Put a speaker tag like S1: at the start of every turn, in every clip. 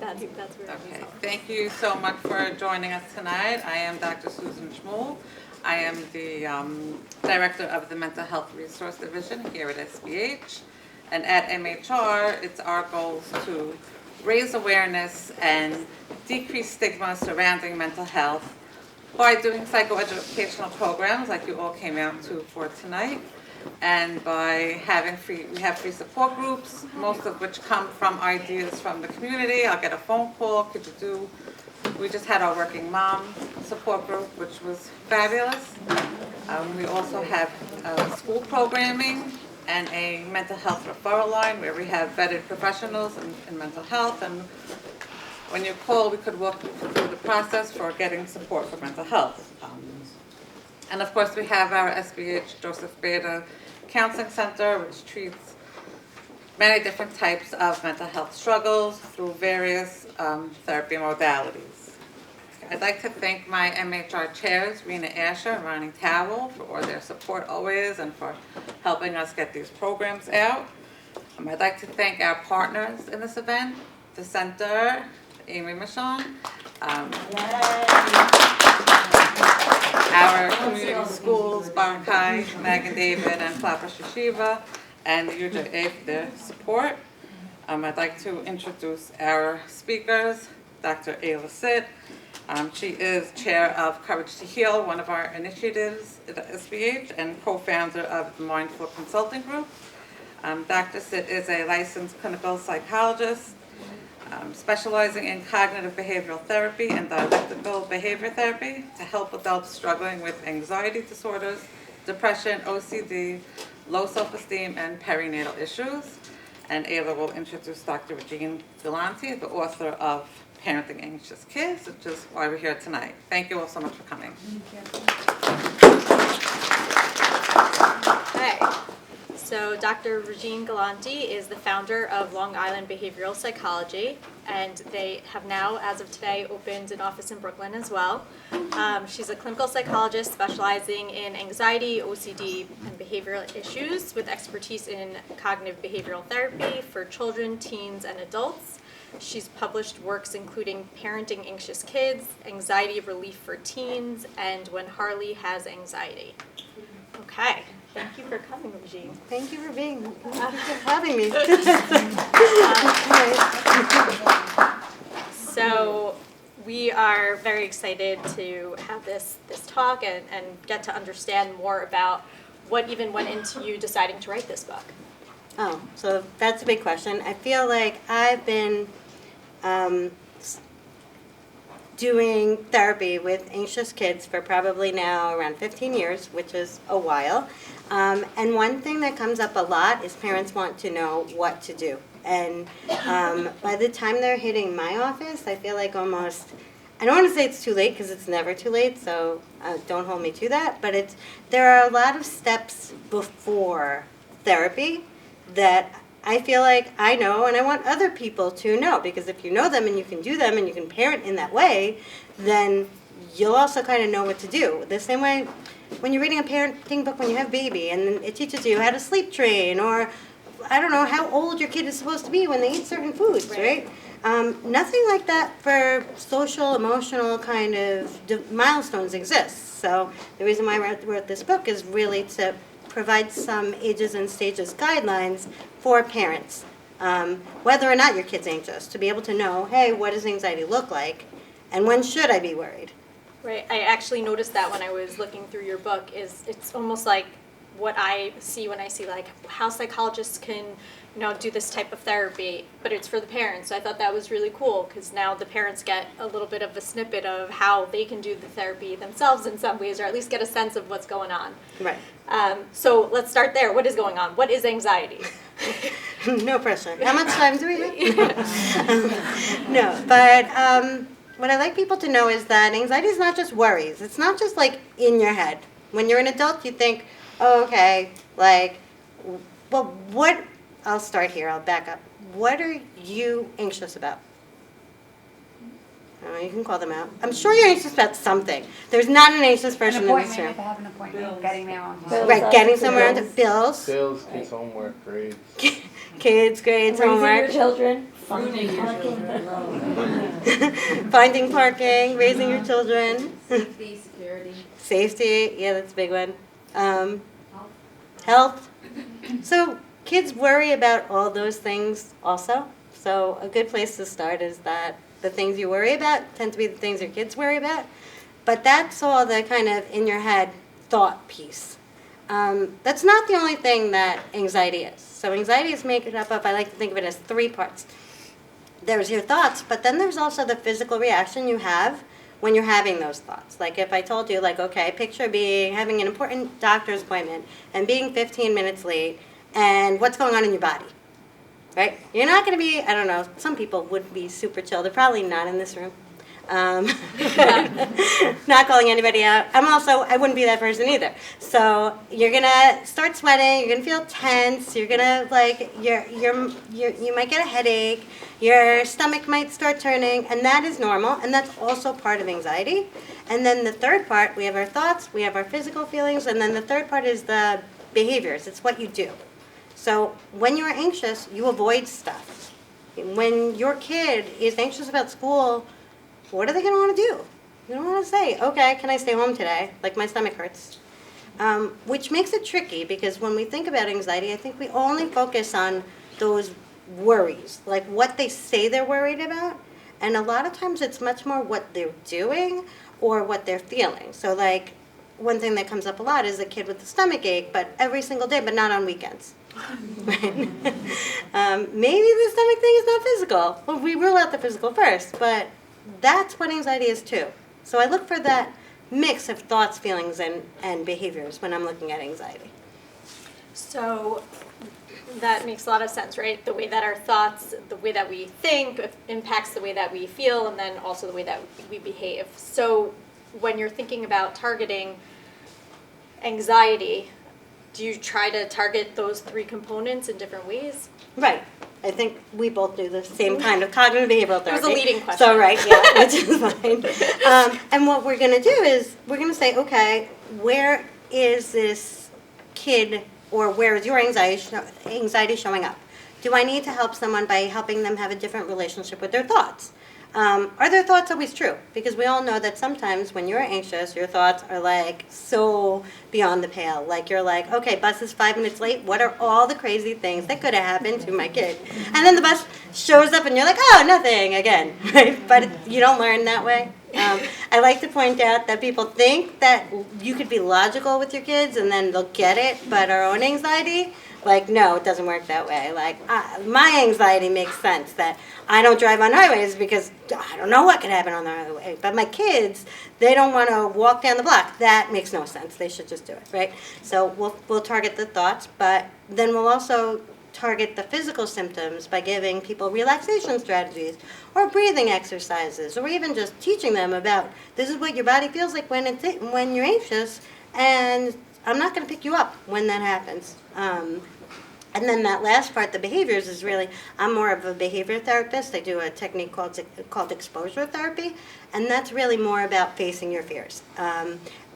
S1: That's where
S2: Okay, thank you so much for joining us tonight. I am Dr. Susan Schmuel. I am the Director of the Mental Health Resource Division here at SBH. And at MHR, it's our goals to raise awareness and decrease stigma surrounding mental health by doing psychoeducational programs like you all came out to for tonight, and by having we have free support groups, most of which come from ideas from the community. I'll get a phone call, we just had our working mom support group, which was fabulous. We also have school programming and a mental health referral line where we have vetted professionals in mental health, and when you call, we could walk you through the process for getting support for mental health. And of course, we have our SBH Joseph Beta Counseling Center, which treats many different types of mental health struggles through various therapy modalities. I'd like to thank my MHR chairs, Rena Asher and Ronnie Towell, for all their support always and for helping us get these programs out. I'd like to thank our partners in this event, the center, Amy Michon, our community schools, Barkai, Magen and Flatbush Yeshiva, and the UJA for their support. I'd like to introduce our speakers, Dr. Ayla Sitt. She is chair of Courage to Heal, one of our initiatives at SBH, and co-founder of the Mindful Consulting Group. Dr. Sitt is a licensed clinical psychologist, specializing in cognitive behavioral therapy and dialectical behavior therapy to help adults struggling with anxiety disorders, depression, OCD, low self-esteem, and perinatal issues. And Ayla will introduce Dr. Regine Galante, the author of Parenting Anxious Kids, which is why we're here tonight. Thank you all so much for coming.
S1: Okay. So Dr. Regine Galante is the founder of Long Island Behavioral Psychology, and they have now, as of today, opened an office in Brooklyn as well. She's a clinical psychologist specializing in anxiety, OCD, and behavioral issues with expertise in cognitive behavioral therapy for children, teens, and adults. She's published works including Parenting Anxious Kids, Anxiety Relief for Teens, and When Harley Has Anxiety. Okay. Thank you for coming, Regine.
S3: Thank you for having me.
S1: So we are very excited to have this talk and get to understand more about what even went into you deciding to write this book.
S3: Oh, so that's a big question. I feel like I've been doing therapy with anxious kids for probably now around 15 years, which is a while. And one thing that comes up a lot is parents want to know what to do. And by the time they're hitting my office, I feel like almost, I don't want to say it's too late because it's never too late, so don't hold me to that, but there are a lot of steps before therapy that I feel like I know and I want other people to know, because if you know them and you can do them and you can parent in that way, then you'll also kind of know what to do. The same way when you're reading a parenting book when you have a baby and it teaches you how to sleep train, or I don't know how old your kid is supposed to be when they eat certain foods, right? Nothing like that for social, emotional kind of milestones exists. So the reason why I wrote this book is really to provide some ages and stages guidelines for parents, whether or not your kid's anxious, to be able to know, hey, what does anxiety look like, and when should I be worried?
S1: Right. I actually noticed that when I was looking through your book. It's almost like what I see when I see like how psychologists can, do this type of therapy, but it's for the parents. So I thought that was really cool because now the parents get a little bit of a snippet of how they can do the therapy themselves in some ways, or at least get a sense of what's going on.
S3: Right.
S1: So let's start there. What is going on? What is anxiety?
S3: No pressure. How much time do we have? No, but what I like people to know is that anxiety is not just worries. It's not just like in your head. When you're an adult, you think, oh, okay, like, well, what, I'll start here, I'll back up. What are you anxious about? You can call them out. I'm sure you're anxious about something. There's not an anxious person
S4: An
S3: in this
S4: appointment, if
S3: room.
S4: I have an appointment, getting there on
S5: Bills.
S4: time.
S3: Right, getting somewhere on the bills,
S5: Bills, kids' homework, grades.
S3: kids, grades,
S6: Raising your
S3: homework,
S6: children.
S3: finding parking, raising your children.
S4: Safety, security.
S3: Safety, yeah, that's a big one. Health. So kids worry about all those things also. So a good place to start is that the things you worry about tend to be the things your kids worry about. But that's all the kind of in your head thought piece. That's not the only thing that anxiety is. So anxiety is made up of, I like to think of it as 3 parts. There's your thoughts, but then there's also the physical reaction you have when you're having those thoughts. Like if I told you, like, okay, picture having an important doctor's appointment and being 15 minutes late, and what's going on in your body, right? You're not going to be, I don't know, some people would be super chill. They're probably not in this room. Not calling anybody out. I wouldn't be that person either. So you're gonna start sweating. You're gonna feel tense. You're gonna you might get a headache. Your stomach might start turning, and that is normal. And that's also part of anxiety. And then the third part, we have our thoughts, we have our physical feelings, and then the third part is the behaviors. It's what you do. So when you're anxious, you avoid stuff. When your kid is anxious about school, what are they going to want to do? You don't want to say, okay, can I stay home today? Like my stomach hurts. Which makes it tricky because when we think about anxiety, I think we only focus on those worries, like what they say they're worried about. And a lot of times it's much more what they're doing or what they're feeling. So like one thing that comes up a lot is a kid with a stomach ache, but every single day, but not on weekends. Right? Maybe the stomach thing is not physical. Well, we rule out the physical first, but that's what anxiety is too. So I look for that mix of thoughts, feelings, and behaviors when I'm looking at anxiety.
S1: So that makes a lot of sense, right? The way that our thoughts, the way that we think impacts the way that we feel, and then also the way that we behave. So when you're thinking about targeting anxiety, do you try to target those 3 components in different ways?
S3: Right. I think we both do the same kind of cognitive behavioral therapy.
S1: It was a leading question.
S3: So, right, yeah, which is fine. And what we're going to do is we're going to say, okay, where is this kid or where is your anxiety showing up? Do I need to help someone by helping them have a different relationship with their thoughts? Are their thoughts always true? Because we all know that sometimes when you're anxious, your thoughts are like so beyond the pale. Like you're like, okay, bus is 5 minutes late. What are all the crazy things that could have happened to my kid? And then the bus shows up and you're like, oh, nothing again. Right? But you don't learn that way. I like to point out that people think that you could be logical with your kids and then they'll get it, but our own anxiety, like, no, it doesn't work that way. Like, my anxiety makes sense that I don't drive on highways because I don't know what could happen on the highway. But my kids, they don't want to walk down the block. That makes no sense. They should just do it, right? So we'll target the thoughts, but then we'll also target the physical symptoms by giving people relaxation strategies or breathing exercises or even just teaching them about this is what your body feels like when you're anxious, and I'm not going to pick you up when that happens. And then that last part, the behaviors, is really, I'm more of a behavior therapist. I do a technique called exposure therapy, and that's really more about facing your fears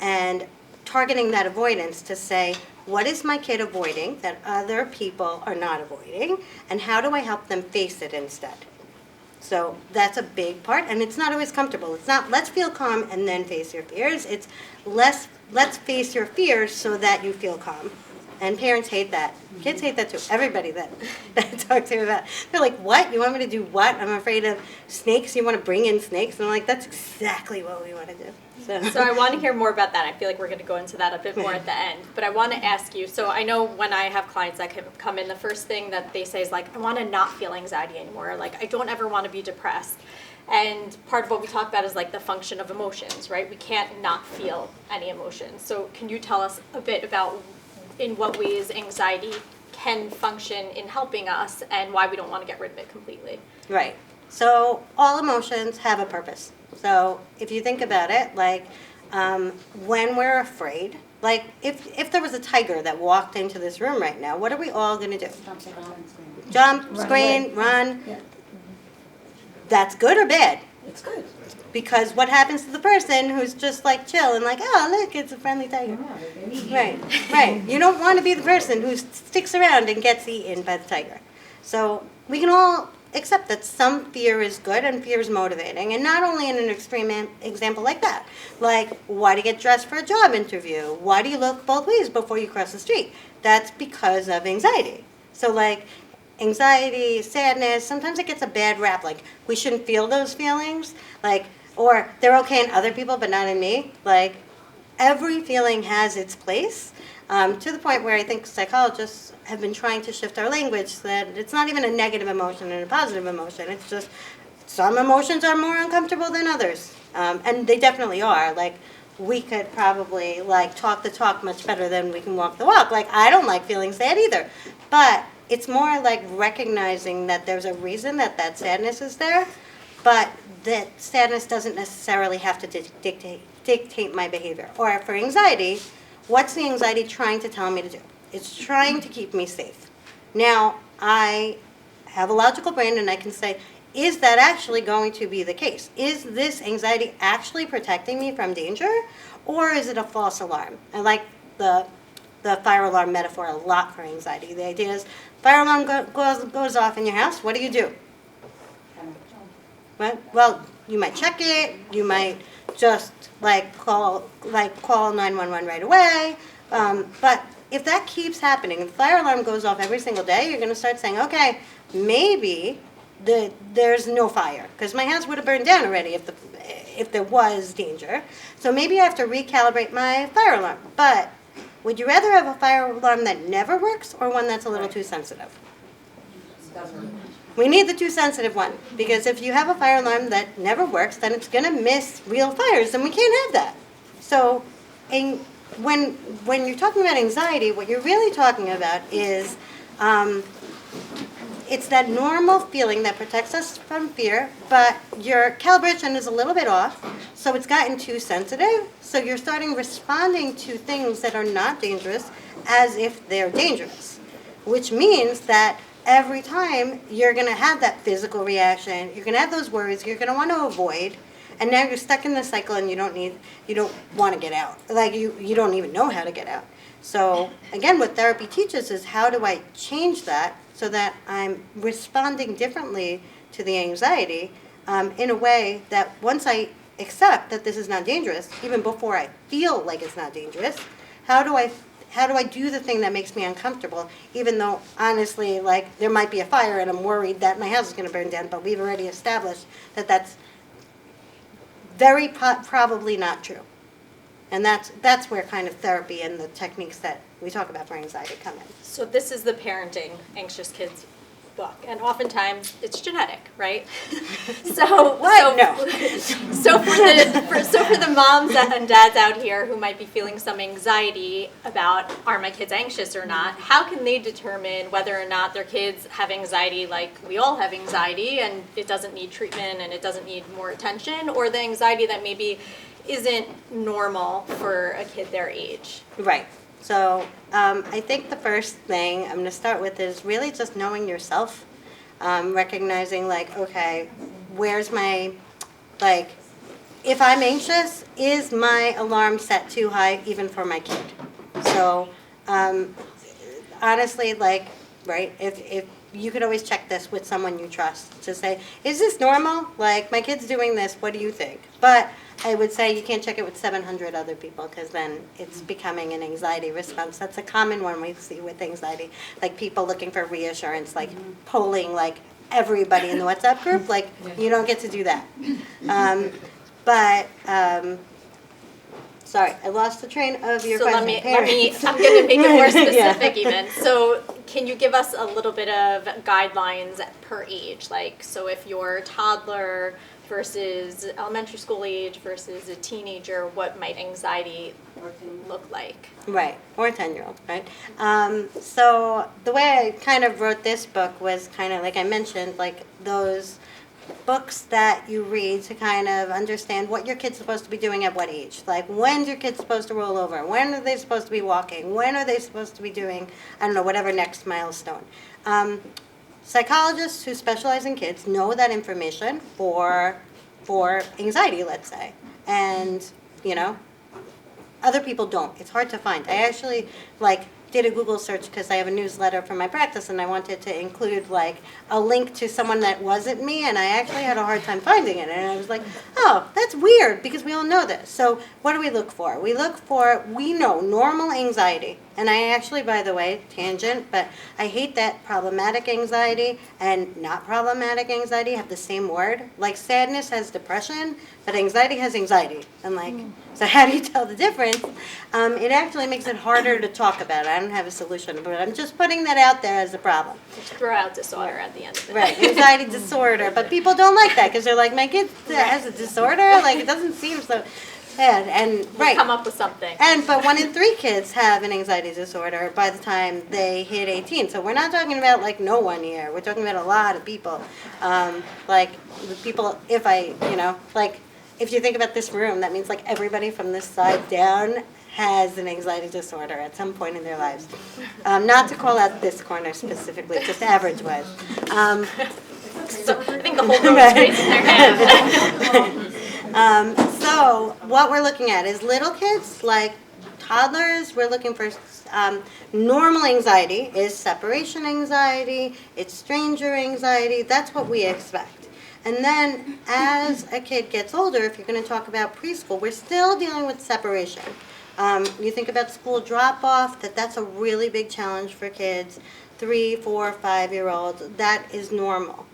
S3: and targeting that avoidance to say, what is my kid avoiding that other people are not avoiding, and how do I help them face it instead? So that's a big part, and it's not always comfortable. It's not, let's feel calm and then face your fears. It's, let's face your fears so that you feel calm. And parents hate that. Kids hate that too. Everybody that I talk to about, they're like, what? You want me to do what? I'm afraid of snakes. You want to bring in snakes? And I'm like, that's exactly what we want to do.
S1: So I want to hear more about that. I feel like we're going to go into that a bit more at the end. But I want to ask you, so I know when I have clients that come in, the first thing that they say is like, I want to not feel anxiety anymore. Like, I don't ever want to be depressed. And part of what we talk about is like the function of emotions, right? We can't not feel any emotions. So can you tell us a bit about in what ways anxiety can function in helping us and why we don't want to get rid of it completely?
S3: Right. So all emotions have a purpose. So if you think about it, like when we're afraid, like if there was a tiger that walked into this room right now, what are we all going to do? Jump, scream, run.
S6: Yeah.
S3: That's good or bad?
S6: It's good.
S3: Because what happens to the person who's just like chill and like, oh, look, it's a friendly tiger. Right, right. You don't want to be the person who sticks around and gets eaten by the tiger. So we can all accept that some fear is good and fear is motivating, and not only in an extreme example like that. Like, why do you get dressed for a job interview? Why do you look both ways before you cross the street? That's because of anxiety. So like, anxiety, sadness, sometimes it gets a bad rap. Like, we shouldn't feel those feelings. Like, or they're okay in other people but not in me. Like, every feeling has its place, to the point where I think psychologists have been trying to shift our language so that it's not even a negative emotion and a positive emotion. It's just some emotions are more uncomfortable than others. And they definitely are. Like, we could probably like talk the talk much better than we can walk the walk. Like, I don't like feeling sad either. But it's more like recognizing that there's a reason that that sadness is there, but that sadness doesn't necessarily have to dictate my behavior. Or for anxiety, what's the anxiety trying to tell me to do? It's trying to keep me safe. Now, I have a logical brain and I can say, is that actually going to be the case? Is this anxiety actually protecting me from danger? Or is it a false alarm? I like the fire alarm metaphor a lot for anxiety. The idea is, fire alarm goes off in your house, what do? Well, you might check it, you might just call 911 right away. But if that keeps happening, if the fire alarm goes off every single day, you're going to start saying, okay, maybe there's no fire, because my house would have burned down already if there was danger. So maybe I have to recalibrate my fire alarm. But would you rather have a fire alarm that never works or one that's a little too sensitive? We need the too sensitive one, because if you have a fire alarm that never works, then it's going to miss real fires, and we can't have that. So when you're talking about anxiety, what you're really talking about is it's that normal feeling that protects us from fear, but your calibration is a little bit off, so it's gotten too sensitive, so you're starting responding to things that are not dangerous as if they're dangerous, which means that every time you're going to have that physical reaction, you're going to have those worries, you're going to want to avoid, and now you're stuck in the cycle and you don't want to get out. Like, you don't even know how to get out. So again, what therapy teaches is, how do I change that so that I'm responding differently to the anxiety in a way that once I accept that this is not dangerous, even before I feel like it's not dangerous, how do I do the thing that makes me uncomfortable, even though honestly, like, there might be a fire and I'm worried that my house is going to burn down, but we've already established that that's very probably not true. And that's where kind of therapy and the techniques that we talk about for anxiety come in.
S1: So this is the Parenting Anxious Kids book, and oftentimes it's genetic, right? So for the moms and dads out here who might be feeling some anxiety about, are my kids anxious or not, how can they determine whether or not their kids have anxiety like we all have anxiety and it doesn't need treatment and it doesn't need more attention, or the anxiety that maybe isn't normal for a kid their age?
S3: Right. So I think the first thing I'm going to start with is really just knowing yourself, recognizing, like, okay, where's my, like, if I'm anxious, is my alarm set too high even for my kid? So honestly, like, right, if you could always check this with someone you trust to say, is this normal? Like, my kid's doing this, what do you think? But I would say you can't check it with 700 other people, because then it's becoming an anxiety response. That's a common one we see with anxiety, like people looking for reassurance, like polling like everybody in the WhatsApp group. Like, you don't get to do that. Sorry, I lost the train of your question.
S1: I'm going to make it more specific even. So can you give us a little bit of guidelines per age? Like, so if you're a toddler versus elementary school age versus a teenager, what might anxiety look like?
S3: Right, or a 10-year-old, right? So the way I kind of wrote this book was kind of, like I mentioned, like those books that you read to kind of understand what your kid's supposed to be doing at what age. Like, when's your kid supposed to roll over? When are they supposed to be walking? When are they supposed to be doing, I don't know, whatever next milestone. Psychologists who specialize in kids know that information for for anxiety, let's say. And, you know, other people don't. It's hard to find. I actually, did a Google search because I have a newsletter for my practice, and I wanted to include, a link to someone that wasn't me, and I actually had a hard time finding it. And I was like, oh, that's weird, because we all know this. So what do we look for? We know normal anxiety. And I actually, by the way, tangent, but I hate that problematic anxiety and not problematic anxiety have the same word. Like sadness has depression, but anxiety has anxiety. And so how do you tell the difference? It actually makes it harder to talk about. I don't have a solution, but I'm just putting that out there as a problem.
S1: Just throw out disorder at the end of it.
S3: Right, anxiety disorder, but people don't like that because they're like, my kid has a disorder? Like, it doesn't seem so bad. And,
S1: We'll
S3: right.
S1: come up with something.
S3: But 1 in 3 kids have an anxiety disorder by the time they hit 18. So we're not talking about no one here. We're talking about a lot of people. People, if you think about this room, that means everybody from this side down has an anxiety disorder at some point in their lives. Not to call out this corner specifically, just average-wise.
S1: So I think the whole room is raising their hand.
S3: So what we're looking at is little kids, like toddlers. We're looking for normal anxiety is separation anxiety, it's stranger anxiety. That's what we expect. And then as a kid gets older, if you're going to talk about preschool, we're still dealing with separation. You think about school drop-off, that's a really big challenge for kids, 3, 4, 5-year-olds. That is normal.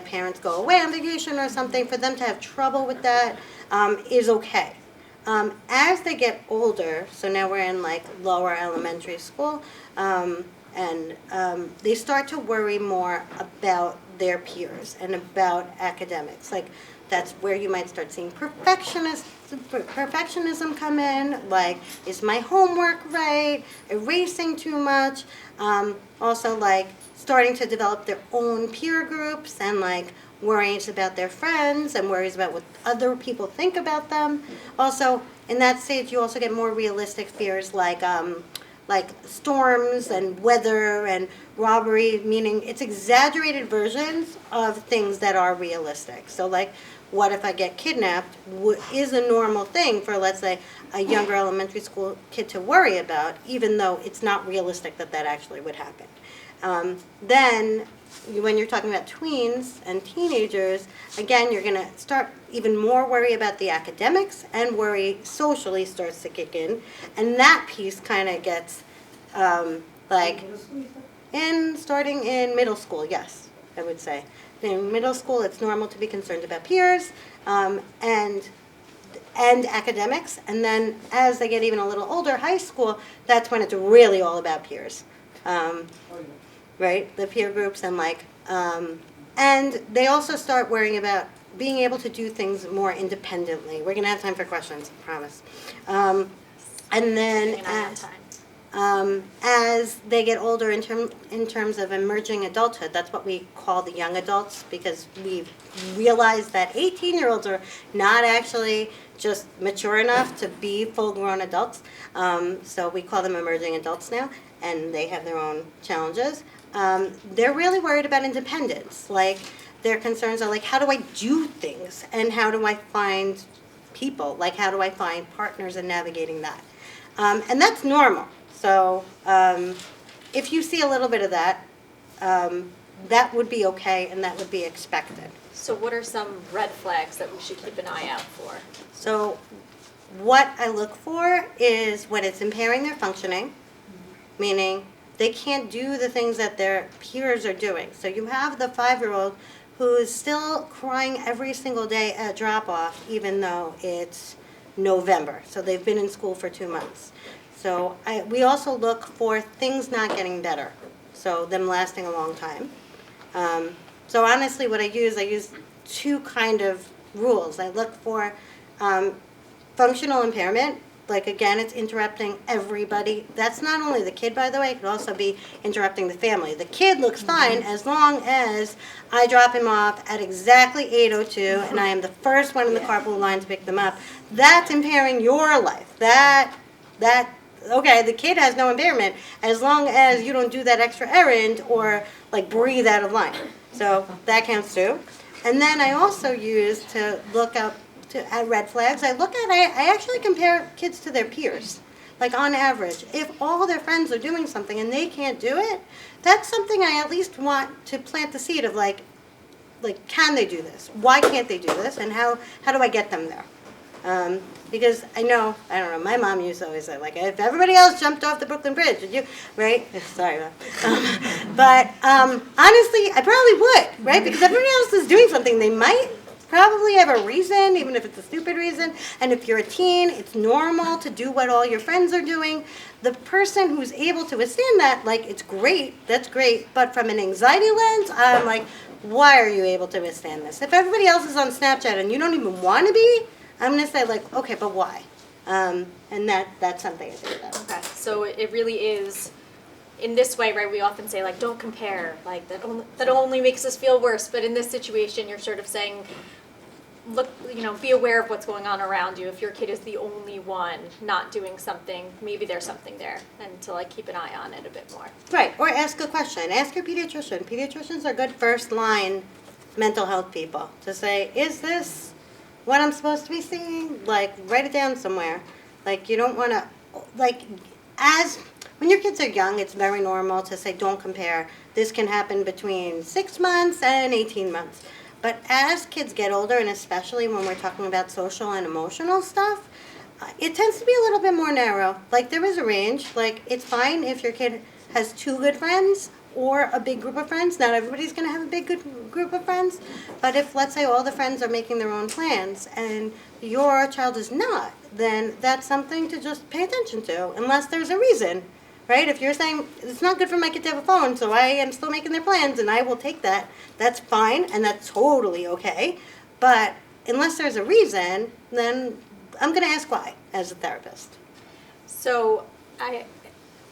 S3: Parents go away on vacation or something, for them to have trouble with that is okay. As they get older, so now we're in lower elementary school, they start to worry more about their peers and about academics. That's where you might start seeing perfectionism come in, is my homework right, erasing too much, also starting to develop their own peer groups and worries about their friends and worries about what other people think about them. Also, in that stage, you also get more realistic fears like storms and weather and robbery, meaning it's exaggerated versions of things that are realistic. So what if I get kidnapped is a normal thing for, let's say, a younger elementary school kid to worry about, even though it's not realistic that actually would happen. Then, when you're talking about tweens and teenagers, again, you're going to start even more worry about the academics, and worry socially starts to kick in. And that piece kind of gets, starting in middle school, yes, I would say. In middle school, it's normal to be concerned about peers and academics. And then as they get even a little older, high school, that's when it's really all about peers. Right? The peer groups and they also start worrying about being able to do things more independently. We're going to have time for questions, I promise. And then as they get older in terms of emerging adulthood, that's what we call the young adults, because we realize that 18-year-olds are not actually just mature enough to be full-grown adults. So we call them emerging adults now, and they have their own challenges. They're really worried about independence. Their concerns are how do I do things, and how do I find people? How do I find partners in navigating that? And that's normal. So if you see a little bit of that, that would be okay, and that would be expected.
S1: So what are some red flags that we should keep an eye out for?
S3: So what I look for is when it's impairing their functioning, meaning they can't do the things that their peers are doing. So you have the 5-year-old who is still crying every single day at drop-off, even though it's November. So they've been in school for 2 months. So we also look for things not getting better, so them lasting a long time. So honestly, what I use 2 kind of rules. I look for functional impairment. Again, it's interrupting everybody. That's not only the kid, by the way. It could also be interrupting the family. The kid looks fine as long as I drop him off at exactly 8:02 and I am the first one in the carpool line to pick them up. That's impairing your life. Okay, the kid has no impairment as long as you don't do that extra errand or breathe out of line. So that counts too. And then I also use to look up at red flags. I actually compare kids to their peers. Like on average, if all their friends are doing something and they can't do it, that's something I at least want to plant the seed of like, can they do this? Why can't they do this? And how do I get them there? Because I don't know, my mom used to always say, like, if everybody else jumped off the Brooklyn Bridge, would you, right? Sorry, Mom. But honestly, I probably would, right? Because everybody else is doing something. They might probably have a reason, even if it's a stupid reason. And if you're a teen, it's normal to do what all your friends are doing. The person who's able to withstand that, like, it's great, that's great. But from an anxiety lens, I'm like, why are you able to withstand this? If everybody else is on Snapchat and you don't even want to be, I'm going to say, like, okay, but why? And that's something I think about.
S1: Okay, so it really is, in this way, right, we often say, like, don't compare, like, that only makes us feel worse, but in this situation, you're sort of saying, look, be aware of what's going on around you. If your kid is the only one not doing something, maybe there's something there, and to, like, keep an eye on it a bit more.
S3: Right, or ask a question. Ask your pediatrician. Pediatricians are good first-line mental health people to say, is this what I'm supposed to be seeing? Like, write it down somewhere. Like, you don't want to, like, when your kids are young, it's very normal to say, don't compare. This can happen between 6 months and 18 months. But as kids get older, and especially when we're talking about social and emotional stuff, it tends to be a little bit more narrow. Like, there is a range. Like, it's fine if your kid has 2 good friends or a big group of friends. Not everybody's going to have a big good group of friends. But if, let's say, all the friends are making their own plans and your child is not, then that's something to just pay attention to, unless there's a reason. Right? If you're saying, it's not good for my kid to have a phone, so I am still making their plans and I will take that, that's fine and that's totally okay. But unless there's a reason, then I'm going to ask why as a therapist.
S1: So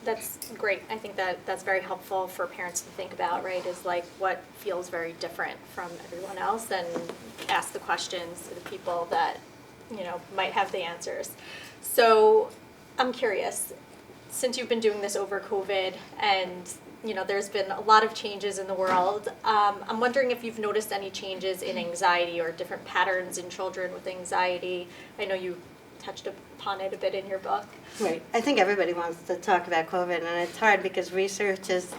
S1: that's great. I think that's very helpful for parents to think about, right, is like what feels very different from everyone else, and ask the questions to the people that, might have the answers. So I'm curious, since you've been doing this over COVID and there's been a lot of changes in the world, I'm wondering if you've noticed any changes in anxiety or different patterns in children with anxiety. I know you touched upon it a bit in your book.
S3: Right. I think everybody wants to talk about COVID, and it's hard because research is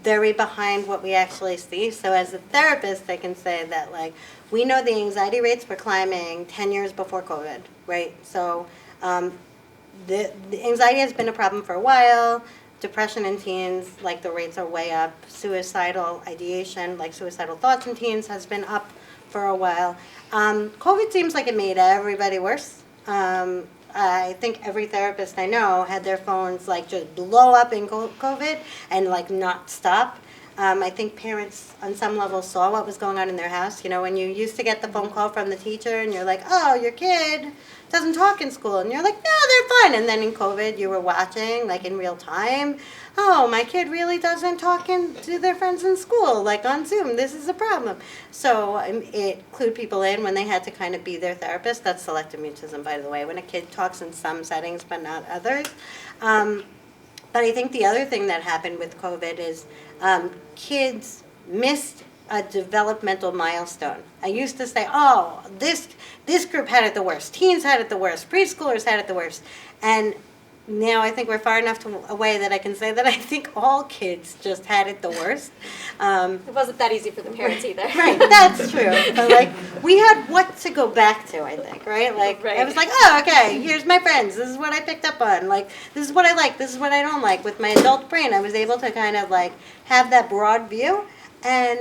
S3: very behind what we actually see. So as a therapist, I can say that, like, we know the anxiety rates were climbing 10 years before COVID, right? So the anxiety has been a problem for a while. Depression in teens, like, the rates are way up. Suicidal ideation, like suicidal thoughts in teens, has been up for a while. COVID seems like it made everybody worse. I think every therapist I know had their phones, like, just blow up in COVID and, like, not stop. I think parents on some level saw what was going on in their house. When you used to get the phone call from the teacher and you're like, oh, your kid doesn't talk in school. And you're like, no, they're fine. And then in COVID, you were watching, like, in real time. Oh, my kid really doesn't talk to their friends in school, like on Zoom. This is a problem. So it clued people in when they had to kind of be their therapist. That's selective mutism, by the way, when a kid talks in some settings but not others. But I think the other thing that happened with COVID is kids missed a developmental milestone. I used to say, oh, this group had it the worst. Teens had it the worst. Preschoolers had it the worst. And now I think we're far enough away that I can say that I think all kids just had it the worst.
S1: It wasn't that easy for the parents either.
S3: Right, that's true. But, like, we had what to go back to, I think, right? Like,
S1: Right.
S3: I was like, oh, okay, here's my friends. This is what I picked up on. Like, this is what I like. This is what I don't like. With my adult brain, I was able to kind of, like, have that broad view. And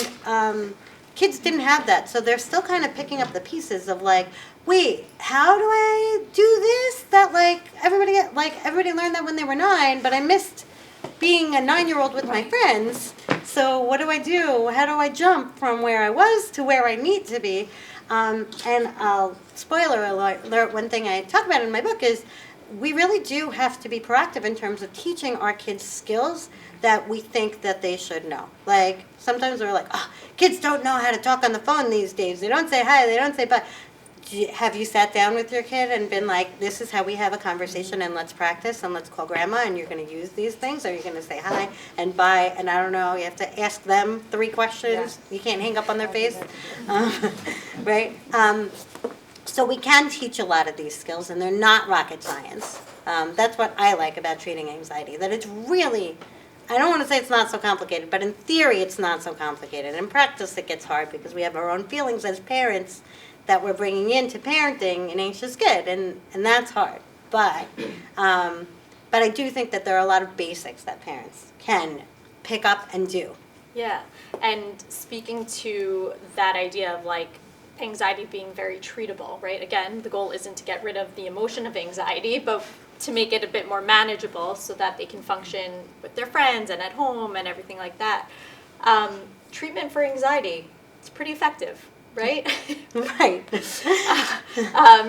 S3: kids didn't have that. So they're still kind of picking up the pieces of, like, wait, how do I do this? That, like, everybody learned that when they were 9, but I missed being a 9-year-old with my friends. So what do I do? How do I jump from where I was to where I need to be? And spoiler alert, one thing I talk about in my book is we really do have to be proactive in terms of teaching our kids skills that we think that they should know. Like, sometimes we're like, oh, kids don't know how to talk on the phone these days. They don't say hi, they don't say bye. have you sat down with your kid and been like, this is how we have a conversation and let's practice and let's call grandma and you're going to use these things? Or you're going to say hi and bye and I don't know, you have to ask them 3 questions. You can't hang up on their face. Right? So we can teach a lot of these skills and they're not rocket science. That's what I like about treating anxiety, that it's really, I don't want to say it's not so complicated, but in theory it's not so complicated. In practice it gets hard because we have our own feelings as parents that we're bringing into parenting an anxious kid, and that's hard. But I do think that there are a lot of basics that parents can pick up and do.
S1: Yeah, and speaking to that idea of like anxiety being very treatable, right? Again, the goal isn't to get rid of the emotion of anxiety, but to make it a bit more manageable so that they can function with their friends and at home and everything like that. Treatment for anxiety, it's pretty effective, right?
S3: Right.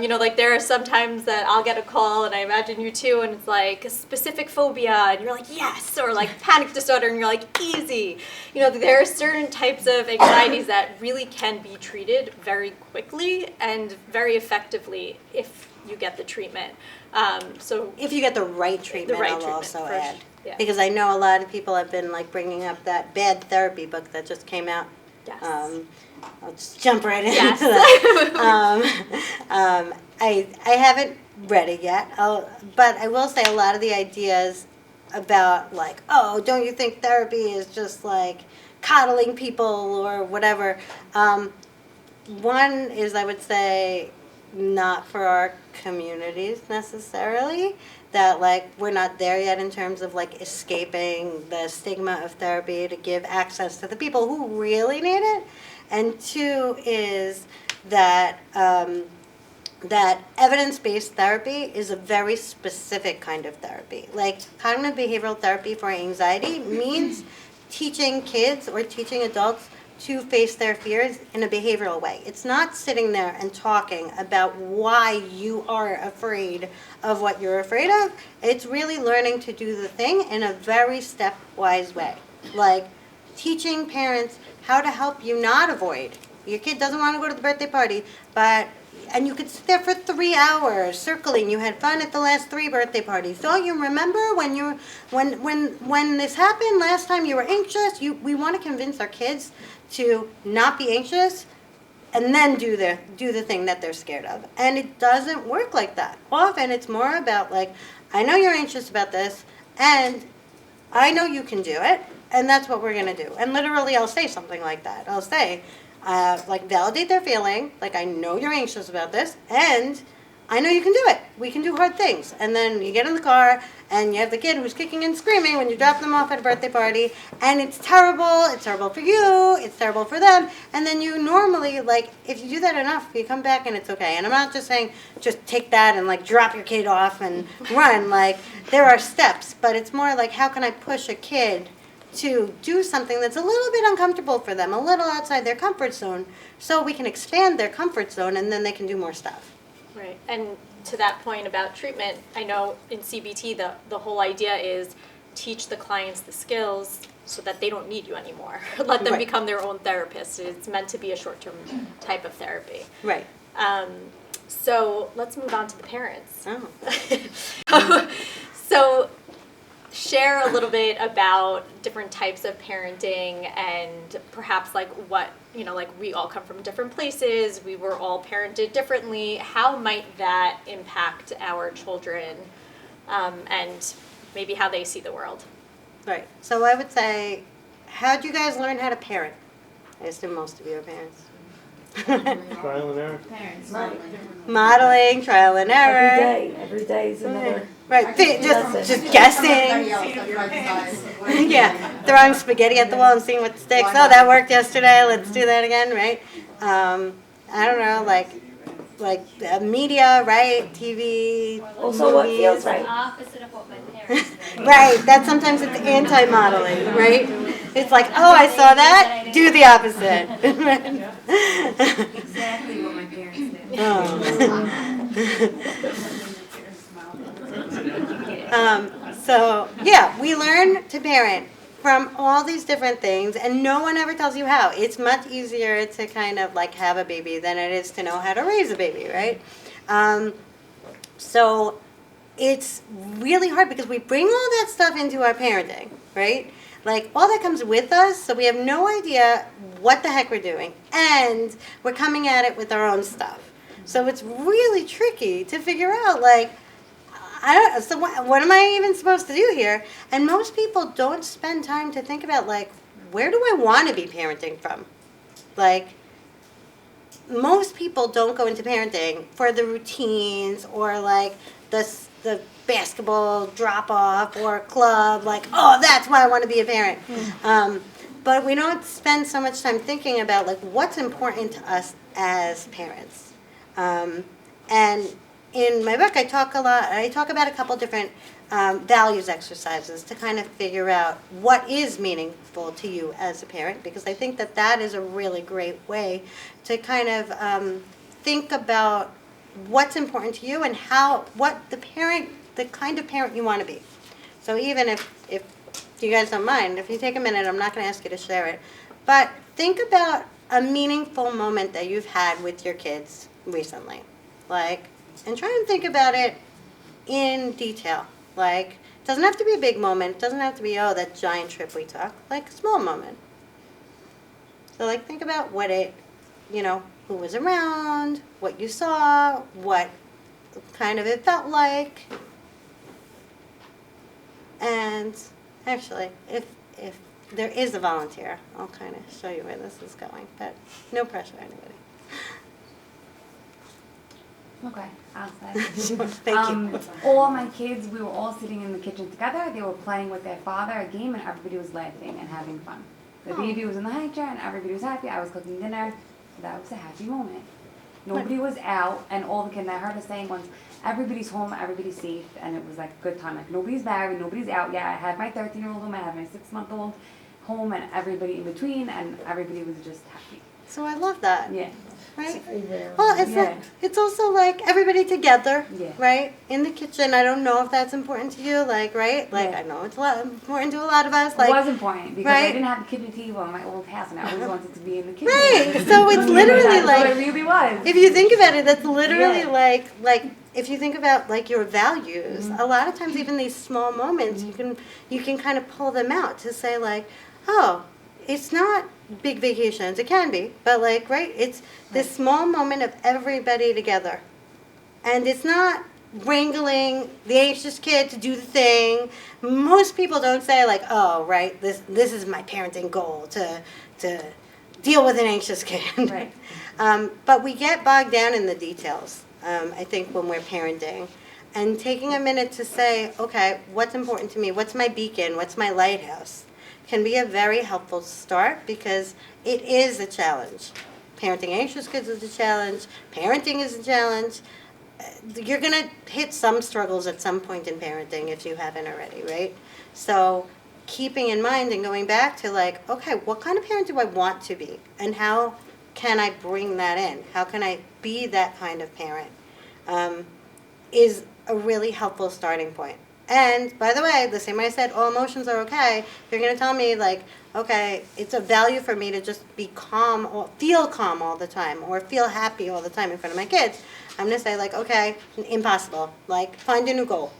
S1: You know, like there are some times that I'll get a call, and I imagine you too, and it's like a specific phobia, and you're like, yes, or like panic disorder, and you're like, easy. You know, there are certain types of anxieties that really can be treated very quickly and very effectively if you get the treatment. So
S3: If you get the right treatment,
S1: right
S3: I'll
S1: treatment
S3: also
S1: first,
S3: add.
S1: yeah.
S3: Because I know a lot of people have been like bringing up that bad therapy book that just came out.
S1: yes.
S3: I'll just jump right into
S1: Yes.
S3: that. I haven't read it yet, but I will say a lot of the ideas about like, oh, don't you think therapy is just like coddling people or whatever. One is, I would say, not for our communities necessarily, that like we're not there yet in terms of like escaping the stigma of therapy to give access to the people who really need it. And 2 is that that evidence-based therapy is a very specific kind of therapy. Like cognitive behavioral therapy for anxiety means teaching kids or teaching adults to face their fears in a behavioral way. It's not sitting there and talking about why you are afraid of what you're afraid of. It's really learning to do the thing in a very stepwise way. Like teaching parents how to help you not avoid. Your kid doesn't want to go to the birthday party, and you could sit there for 3 hours circling. You had fun at the last 3 birthday parties. Don't you remember when this happened last time you were anxious? We want to convince our kids to not be anxious and then do the thing that they're scared of. And it doesn't work like that. Often it's more about like, I know you're anxious about this, and I know you can do it, and that's what we're going to do. And literally I'll say something like that. I'll say, like validate their feeling, like I know you're anxious about this, and I know you can do it. We can do hard things. And then you get in the car, and you have the kid who's kicking and screaming when you drop them off at a birthday party, and it's terrible for you, it's terrible for them, and then you normally, like, if you do that enough, you come back and it's okay. And I'm not just saying, just take that and, like, drop your kid off and run. Like, there are steps, but it's more like, how can I push a kid to do something that's a little bit uncomfortable for them, a little outside their comfort zone, so we can expand their comfort zone, and then they can do more stuff.
S1: Right, and to that point about treatment, I know in CBT the whole idea is teach the clients the skills so that they don't need you anymore. Let them
S3: Right.
S1: become their own therapist. It's meant to be a short-term type of therapy.
S3: Right.
S1: So let's move on to the parents.
S3: Oh.
S1: So share a little bit about different types of parenting and perhaps like what, you know, like we all come from different places, we were all parented differently. How might that impact our children and maybe how they see the world?
S3: Right. So I would say, how'd you guys learn how to parent? I assume most of you are parents.
S5: Trial and error.
S4: Parents.
S3: Modeling, trial and error.
S6: Every day is another.
S3: Right. Just guessing. Yeah. Throwing spaghetti at the wall and seeing what sticks. Oh, that worked yesterday. Let's do that again. Right. I don't know. Like media, right? TV.
S6: Also what feels
S3: movies.
S6: right.
S7: Opposite of what my parents did.
S3: Right, that's sometimes it's anti-modeling, right? It's like, oh, I saw that, do the opposite.
S4: Exactly what my parents did.
S3: So, yeah, we learn to parent from all these different things, and no one ever tells you how. It's much easier to kind of like have a baby than it is to know how to raise a baby, right? So it's really hard because we bring all that stuff into our parenting, right? Like all that comes with us, so we have no idea what the heck we're doing, and we're coming at it with our own stuff. So it's really tricky to figure out, like, so what am I even supposed to do here? And most people don't spend time to think about, like, where do I want to be parenting from? Like, most people don't go into parenting for the routines or, like, the basketball drop-off or club, like, oh, that's why I want to be a parent. But we don't spend so much time thinking about, like, what's important to us as parents. And in my book, I talk about a couple different values exercises to kind of figure out what is meaningful to you as a parent, because I think that that is a really great way to kind of think about what's important to you and what the kind of parent you want to be. So even if you guys don't mind, if you take a minute, I'm not going to ask you to share it, but think about a meaningful moment that you've had with your kids recently, like, and try and think about it in detail. Like, it doesn't have to be a big moment. It doesn't have to be, oh, that giant trip we took. Like, a small moment. So, like, think about what it, who was around, what you saw, what kind of it felt like. And actually, if there is a volunteer, I'll kind of show you where this is going, but no pressure, anybody.
S4: Okay, I'll say.
S3: Thank you.
S4: All my kids, we were all sitting in the kitchen together. They were playing with their father a game, and everybody was laughing and having fun. The baby was in the high chair, and everybody was happy. I was cooking dinner, so that was a happy moment. Nobody was out, and all the kids, I heard us saying once, everybody's home, everybody's safe, and it was like a good time. Like, nobody's married, nobody's out yet. I had my 13-year-old home, I had my 6-month-old home, and everybody in between, and everybody was just happy.
S3: So I love that.
S4: Yeah.
S3: Right?
S6: Rare.
S3: Well, it's also like everybody together,
S4: Yeah.
S3: right? In the kitchen. I don't know if that's important to you, like, right? Like,
S4: Yeah.
S3: I know it's important to a lot of us.
S4: It
S3: Like,
S4: was important because
S3: right?
S4: I didn't have a kitchen table in my old house, and I always wanted to be in the kitchen.
S3: Right. So it's literally
S4: That's what it
S3: like,
S4: really was.
S3: if you think about it, that's literally
S4: Yeah.
S3: like if you think about like your values, a lot of times even these small moments, you can kind of pull them out to say like, oh, it's not big vacations. It can be, but like, right? It's this small moment of everybody together. And it's not wrangling the anxious kid to do the thing. Most people don't say like, oh, right, this is my parenting goal to deal with an anxious kid.
S4: Right.
S3: But we get bogged down in the details, I think, when we're parenting. And taking a minute to say, okay, what's important to me? What's my beacon? What's my lighthouse? Can be a very helpful start because it is a challenge. Parenting anxious kids is a challenge. Parenting is a challenge. You're going to hit some struggles at some point in parenting if you haven't already, right? So keeping in mind and going back to like, okay, what kind of parent do I want to be? And how can I bring that in? How can I be that kind of parent? Is a really helpful starting point. And by the way, the same way I said all emotions are okay, if you're going to tell me like, okay, it's a value for me to just be calm or feel calm all the time or feel happy all the time in front of my kids, I'm going to say like, okay, impossible. Like, find a new goal.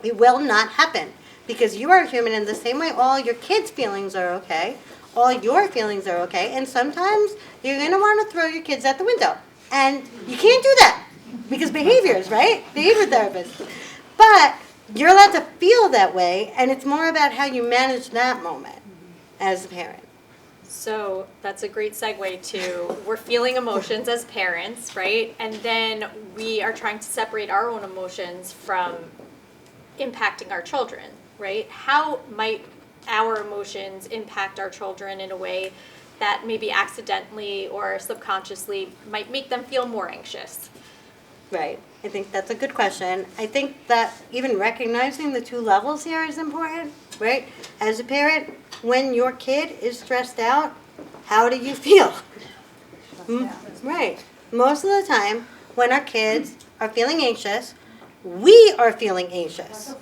S3: It will not happen because you are a human in the same way all your kids' feelings are okay, all your feelings are okay, and sometimes you're going to want to throw your kids out the window. And you can't do that because behaviors, right? Behavior therapists. But you're allowed to feel that way, and it's more about how you manage that moment as a parent.
S1: So that's a great segue to we're feeling emotions as parents, right? And then we are trying to separate our own emotions from impacting our children, right? How might our emotions impact our children in a way that maybe accidentally or subconsciously might make them feel more anxious?
S3: Right. I think that's a good question. I think that even recognizing the two levels here is important, right? As a parent, when your kid is stressed out, how do you feel? Right. Most of the time, when our kids are feeling anxious, we are feeling anxious.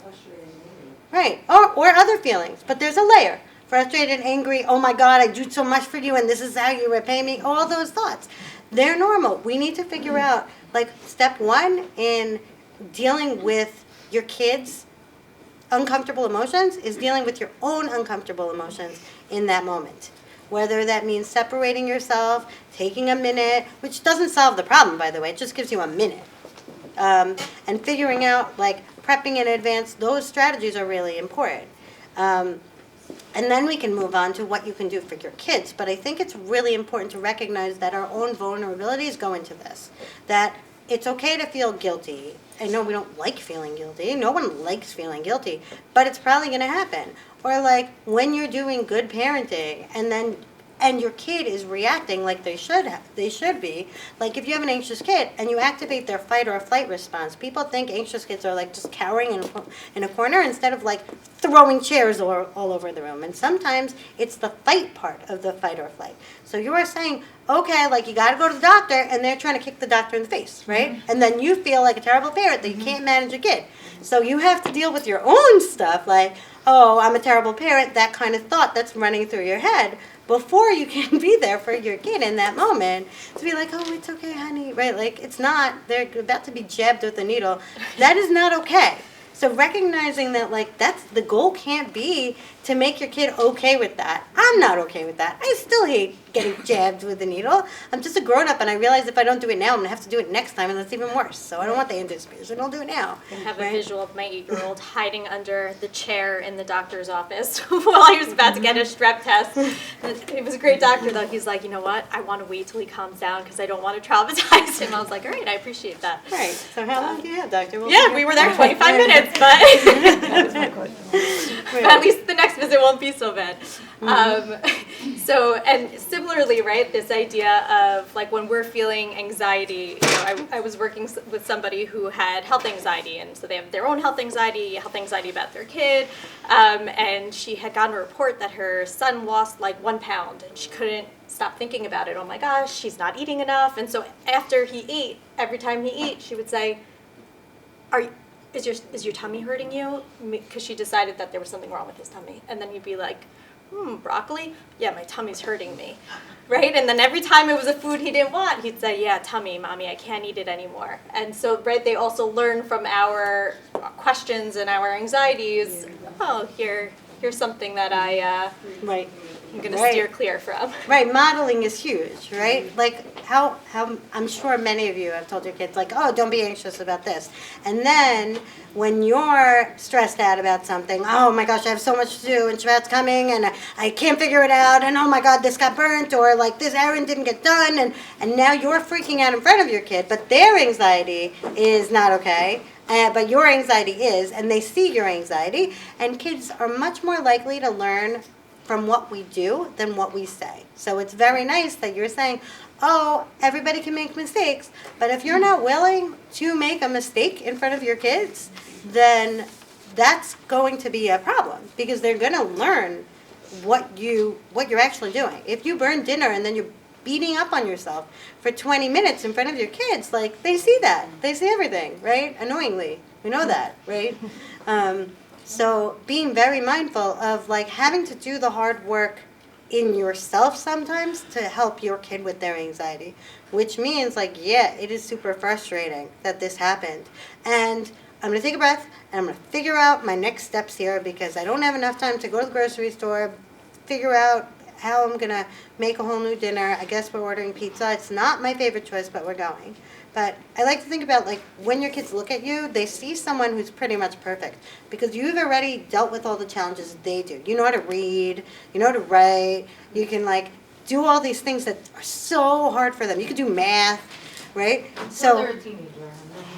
S3: Right. Or other feelings. But there's a layer. frustrated, angry, oh my God, I do so much for you and this is how you repay me, all those thoughts. They're normal. We need to figure out, like, step one in dealing with your kids' uncomfortable emotions is dealing with your own uncomfortable emotions in that moment. Whether that means separating yourself, taking a minute, which doesn't solve the problem, by the way, it just gives you a minute. And figuring out, like, prepping in advance, those strategies are really important. And then we can move on to what you can do for your kids. But I think it's really important to recognize that our own vulnerabilities go into this. That it's okay to feel guilty. I know we don't like feeling guilty. No one likes feeling guilty. But it's probably going to happen. Or like when you're doing good parenting and your kid is reacting like they should be. Like if you have an anxious kid and you activate their fight or flight response, people think anxious kids are like just cowering in a corner instead of like throwing chairs all over the room. And sometimes it's the fight part of the fight or flight. So you are saying, okay, like you got to go to the doctor, and they're trying to kick the doctor in the face, right? Mm-hmm. And then you feel like a terrible parent that you can't manage a kid. So you have to deal with your own stuff, like, oh, I'm a terrible parent, that kind of thought that's running through your head before you can be there for your kid in that moment to be like, oh, it's okay, honey, right? Like, it's not, they're about to be jabbed with a needle. That is not okay. So recognizing that, like, that's the goal can't be to make your kid okay with that. I'm not okay with that. I still hate getting jabbed with a needle. I'm just a grown-up, and I realize if I don't do it now, I'm going to have to do it next time, and that's even worse. So I don't want the anticipation. I'll do it now.
S1: I have a visual of my 8-year-old hiding under the chair in the doctor's office while he was about to get a strep test. It was a great doctor, though. He's like, you know what? I want to wait till he calms down because I don't want to traumatize him. I was like, all right, I appreciate that.
S3: Right. So how long do you have, doctor?
S1: We were there 25 minutes, but at least the next visit won't be so bad. And similarly, right, this idea of like when we're feeling anxiety, I was working with somebody who had health anxiety, and so they have their own health anxiety about their kid, and she had gotten a report that her son lost like 1 pound, and she couldn't stop thinking about it. Oh my gosh, she's not eating enough. And so after he ate, every time he ate, she would say, is your tummy hurting you? Because she decided that there was something wrong with his tummy. And then he'd be like, broccoli? Yeah, my tummy's hurting me. Right? And then every time it was a food he didn't want, he'd say, yeah, tummy, mommy, I can't eat it anymore. And so, right, they also learn from our questions and our anxieties, oh, here's something that
S3: Right.
S1: I'm going to steer clear from.
S3: Right, modeling is huge, right? Like how I'm sure many of you have told your kids like, oh, don't be anxious about this. And then when you're stressed out about something, oh my gosh, I have so much to do and Shabbat's coming and I can't figure it out and oh my God, this got burnt or like this errand didn't get done and now you're freaking out in front of your kid, but their anxiety is not okay. But your anxiety is, and they see your anxiety, and kids are much more likely to learn from what we do than what we say. So it's very nice that you're saying, oh, everybody can make mistakes, but if you're not willing to make a mistake in front of your kids, then that's going to be a problem because they're going to learn what you're actually doing. If you burn dinner and then you're beating up on yourself for 20 minutes in front of your kids, like they see that. They see everything, right? Annoyingly. We know that, right? So being very mindful of like having to do the hard work in yourself sometimes to help your kid with their anxiety, which means like, yeah, it is super frustrating that this happened. And I'm going to take a breath and I'm going to figure out my next steps here because I don't have enough time to go to the grocery store, figure out how I'm going to make a whole new dinner. I guess we're ordering pizza. It's not my favorite choice, but we're going. But I like to think about, like, when your kids look at you, they see someone who's pretty much perfect because you've already dealt with all the challenges they do. You know how to read. You know how to write. You can, like, do all these things that are so hard for them. You can do math, right? So they're a teenager.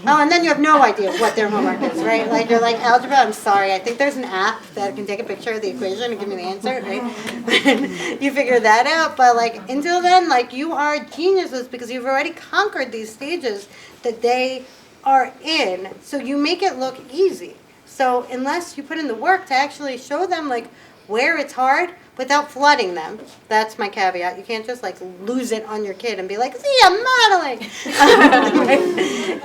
S3: Oh, and then you have no idea what their homework is, right? Like, you're like, algebra, I'm sorry. I think there's an app that can take a picture of the equation and give me the answer, right? You figure that out. But, like, until then, like, you are geniuses because you've already conquered these stages that they are in. So you make it look easy. So unless you put in the work to actually show them, like, where it's hard, without flooding them. That's my caveat. You can't just like lose it on your kid and be like, see, I'm modeling.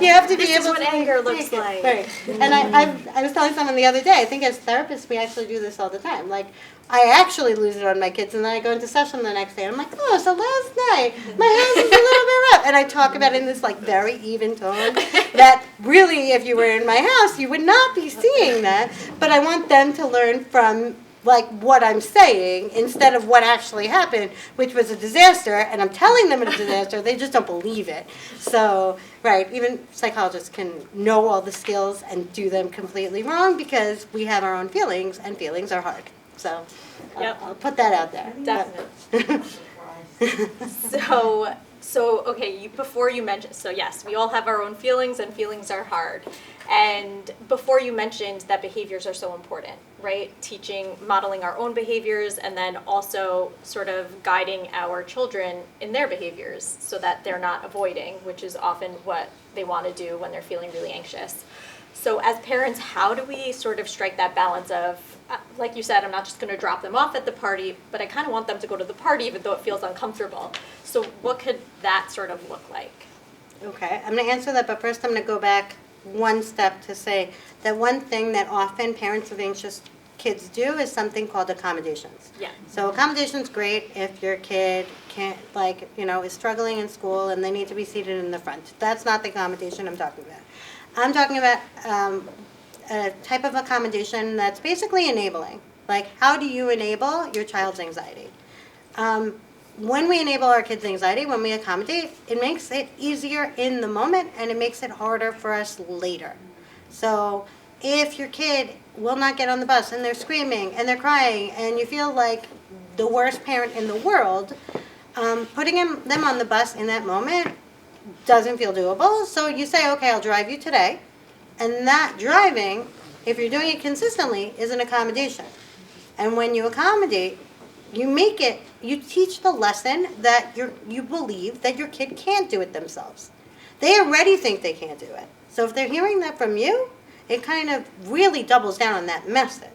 S3: You have to be
S1: This is
S3: able
S1: what
S3: to
S1: anger
S3: take
S1: looks
S3: it.
S1: like.
S3: Right. And I was telling someone the other day, I think as therapists we actually do this all the time. Like I actually lose it on my kids and then I go into session the next day and I'm like, oh, so last night my house was a little bit rough. And I talk about it in this like very even tone that really if you were in my house you would not be seeing that. But I want them to learn from like what I'm saying instead of what actually happened, which was a disaster, and I'm telling them it's a disaster, they just don't believe it. So, right, even psychologists can know all the skills and do them completely wrong because we have our own feelings, and feelings are hard. So,
S1: Yep.
S3: I'll put that out there.
S1: Definitely. So okay, before you mentioned, so yes, we all have our own feelings and feelings are hard. And before you mentioned that behaviors are so important, right? Teaching, modeling our own behaviors and then also sort of guiding our children in their behaviors so that they're not avoiding, which is often what they want to do when they're feeling really anxious. So as parents, how do we sort of strike that balance of, like you said, I'm not just going to drop them off at the party, but I kind of want them to go to the party even though it feels uncomfortable. So what could that sort of look like?
S3: Okay, I'm going to answer that, but first I'm going to go back one step to say that one thing that often parents of anxious kids do is something called accommodations.
S1: Yeah.
S3: So accommodation's great if your kid can't, like, you know, is struggling in school and they need to be seated in the front. That's not the accommodation I'm talking about. I'm talking about a type of accommodation that's basically enabling. Like, how do you enable your child's anxiety? When we enable our kids' anxiety, when we accommodate, it makes it easier in the moment and it makes it harder for us later. So if your kid will not get on the bus and they're screaming and they're crying and you feel like the worst parent in the world, putting them on the bus in that moment doesn't feel doable. So you say, okay, I'll drive you today. And that driving, if you're doing it consistently, is an accommodation. And when you accommodate, you teach the lesson that you believe that your kid can't do it themselves. They already think they can't do it. So if they're hearing that from you, it kind of really doubles down on that message.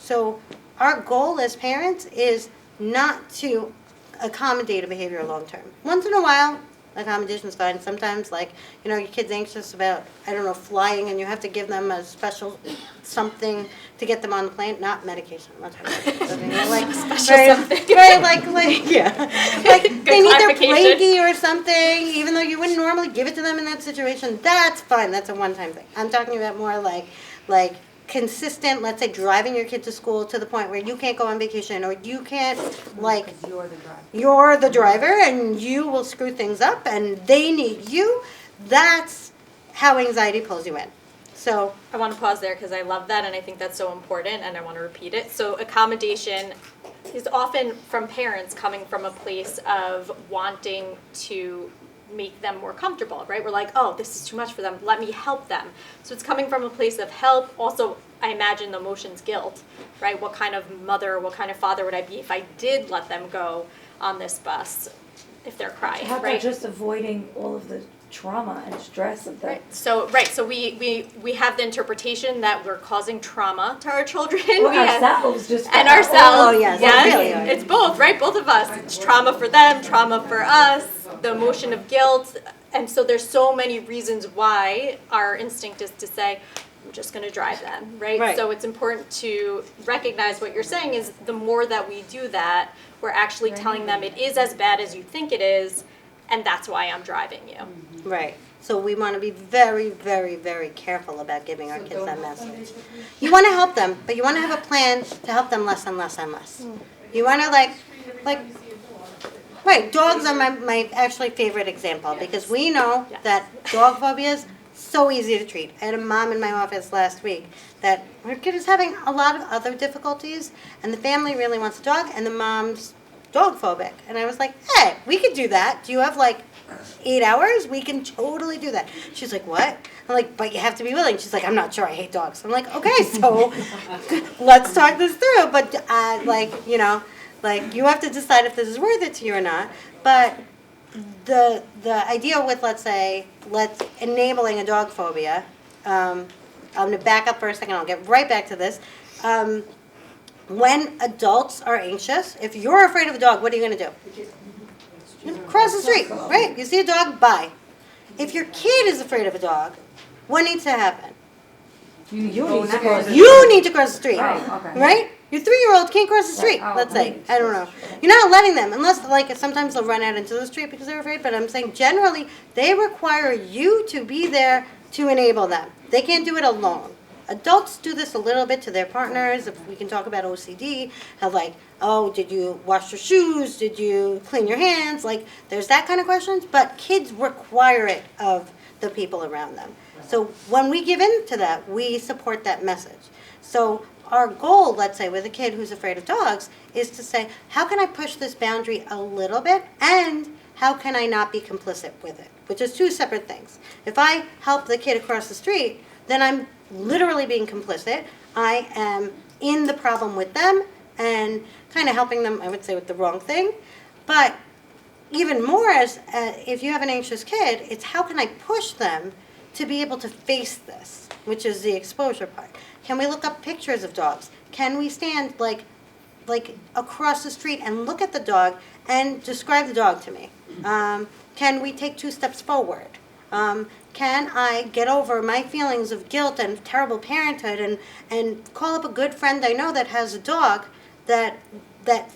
S3: So our goal as parents is not to accommodate a behavior long term. Once in a while, accommodation's fine. Sometimes, like, you know, your kid's anxious about, I don't know, flying, and you have to give them a special something to get them on the plane. Not medication. I'm not talking about something. Like,
S1: Special something.
S3: Right, like, yeah. Like, they need their
S1: clarification.
S3: Planky or something, even though you wouldn't normally give it to them in that situation. That's fine. That's a one-time thing. I'm talking about more like consistent, let's say, driving your kid to school to the point where you can't go on vacation or you can't, like,
S4: Because you're the driver.
S3: you're the driver and you will screw things up and they need you. That's how anxiety pulls you in. So,
S1: I want to pause there because I love that and I think that's so important and I want to repeat it. So accommodation is often from parents coming from a place of wanting to make them more comfortable, right? We're like, oh, this is too much for them. Let me help them. So it's coming from a place of help. Also, I imagine the emotion's guilt, right? What kind of mother, what kind of father would I be if I did let them go on this bus if they're crying,
S6: How about
S1: right?
S6: just avoiding all of the trauma and stress of that?
S1: So we have the interpretation that we're causing trauma to our children.
S6: Or
S1: We have-
S6: ourselves, just
S1: and
S6: our
S1: ourselves.
S3: Oh, yes,
S1: yes.
S3: really are.
S1: It's both, right? Both of us. It's trauma for them, trauma for us, the emotion of guilt. And so there's so many reasons why our instinct is to say, I'm just going to drive them, right?
S3: Right.
S1: So it's important to recognize what you're saying is the more that we do that, we're actually telling them it is as bad as you think it is, and that's why I'm driving you.
S3: right. So we want to be very, very, very careful about giving our kids that message. You want to help them, but you want to have a plan to help them less and less and less. You want to like, right, dogs are my actually favorite example because we know
S1: Yes.
S3: that dog phobia is so easy to treat. I had a mom in my office last week that her kid is having a lot of other difficulties and the family really wants a dog and the mom's dog phobic. And I was like, hey, we could do that. Do you have like 8 hours? We can totally do that. She's like, what? I'm like, but you have to be willing. She's like, I'm not sure. I hate dogs. I'm like, okay, so let's talk this through. But like, you have to decide if this is worth it to you or not. But the idea with, let's enabling a dog phobia, I'm going to back up for a second. I'll get right back to this. when adults are anxious, if you're afraid of a dog, what are you going to do? You cross the street, right? You see a dog, bye. If your kid is afraid of a dog, what needs to happen?
S4: You need
S6: You
S4: to go
S6: need to
S4: next.
S6: cross the
S3: You need to cross the street,
S4: Right, okay.
S3: right? Your 3-year-old can't cross the street,
S4: Right, oh,
S3: let's say.
S6: right.
S3: I don't know. You're not letting them, unless, like, sometimes they'll run out into the street because they're afraid, but I'm saying generally, they require you to be there to enable them. They can't do it alone. Adults do this a little bit to their partners. If we can talk about OCD, how like, oh, did you wash your shoes? Did you clean your hands? Like, there's that kind of questions, but kids require it of the people around them. So when we give in to that, we support that message. So our goal, let's say, with a kid who's afraid of dogs, is to say, how can I push this boundary a little bit, and how can I not be complicit with it? Which is two separate things. If I help the kid across the street, then I'm literally being complicit. I am in the problem with them and kind of helping them, I would say, with the wrong thing. But even more, as if you have an anxious kid, it's how can I push them to be able to face this, which is the exposure part. Can we look up pictures of dogs? Can we stand like across the street and look at the dog and describe the dog to me? Can we take 2 steps forward? Can I get over my feelings of guilt and terrible parenthood and call up a good friend I know that has a dog that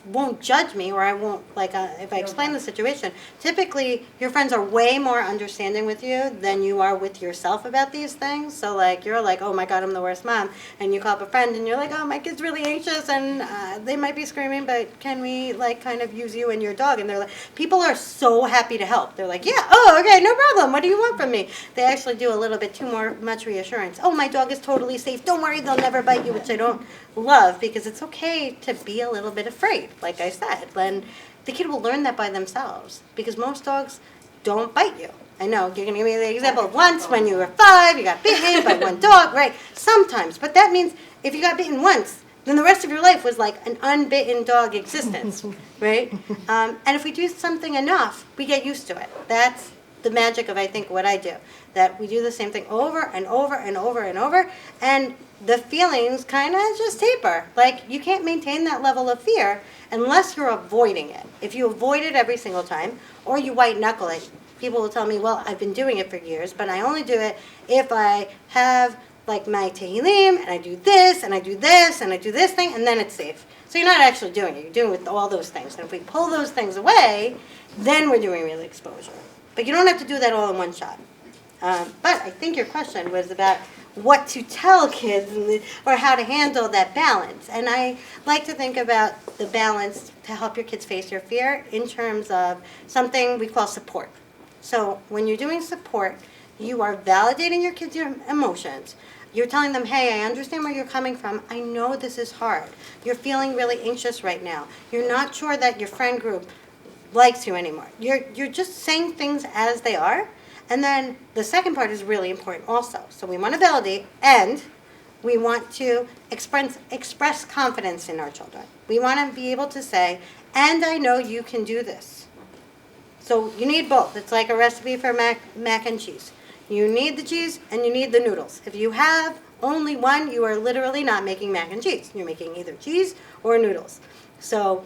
S3: won't judge me, or I won't, like, if I explain the situation. Typically, your friends are way more understanding with you than you are with yourself about these things. So, like, you're like, oh my God, I'm the worst mom. And you call up a friend and you're like, oh, my kid's really anxious and they might be screaming, but can we, like, kind of use you and your dog? And they're like, people are so happy to help. They're like, yeah, oh, okay, no problem. What do you want from me? They actually do a little bit too much reassurance. Oh, my dog is totally safe. Don't worry, they'll never bite you, which I don't love, because it's okay to be a little bit afraid, like I said. Then the kid will learn that by themselves, because most dogs don't bite you. I know, you're going to give me the example of once when you were 5, you got bitten by one dog, right? Sometimes, but that means if you got bitten once, then the rest of your life was like an unbitten dog existence, right? And if we do something enough, we get used to it. That's the magic of, I think, what I do. That we do the same thing over and over and over and over, and the feelings kind of just taper. Like, you can't maintain that level of fear unless you're avoiding it. If you avoid it every single time, or you white knuckle it, people will tell me, well, I've been doing it for years, but I only do it if I have, like, my Tehillim, and I do this, and I do this, and I do this thing, and then it's safe. So you're not actually doing it. You're doing it with all those things. And if we pull those things away, then we're doing real exposure. But you don't have to do that all in one shot. But I think your question was about what to tell kids or how to handle that balance. And I like to think about the balance to help your kids face your fear in terms of something we call support. So when you're doing support, you are validating your kids' emotions. You're telling them, hey, I understand where you're coming from. I know this is hard. You're feeling really anxious right now. You're not sure that your friend group likes you anymore. You're just saying things as they are. And then the second part is really important also. So we want to validate, and we want to express confidence in our children. We want to be able to say, and I know you can do this. So you need both. It's like a recipe for mac and cheese. You need the cheese and you need the noodles. If you have only one, you are literally not making mac and cheese. You're making either cheese or noodles. So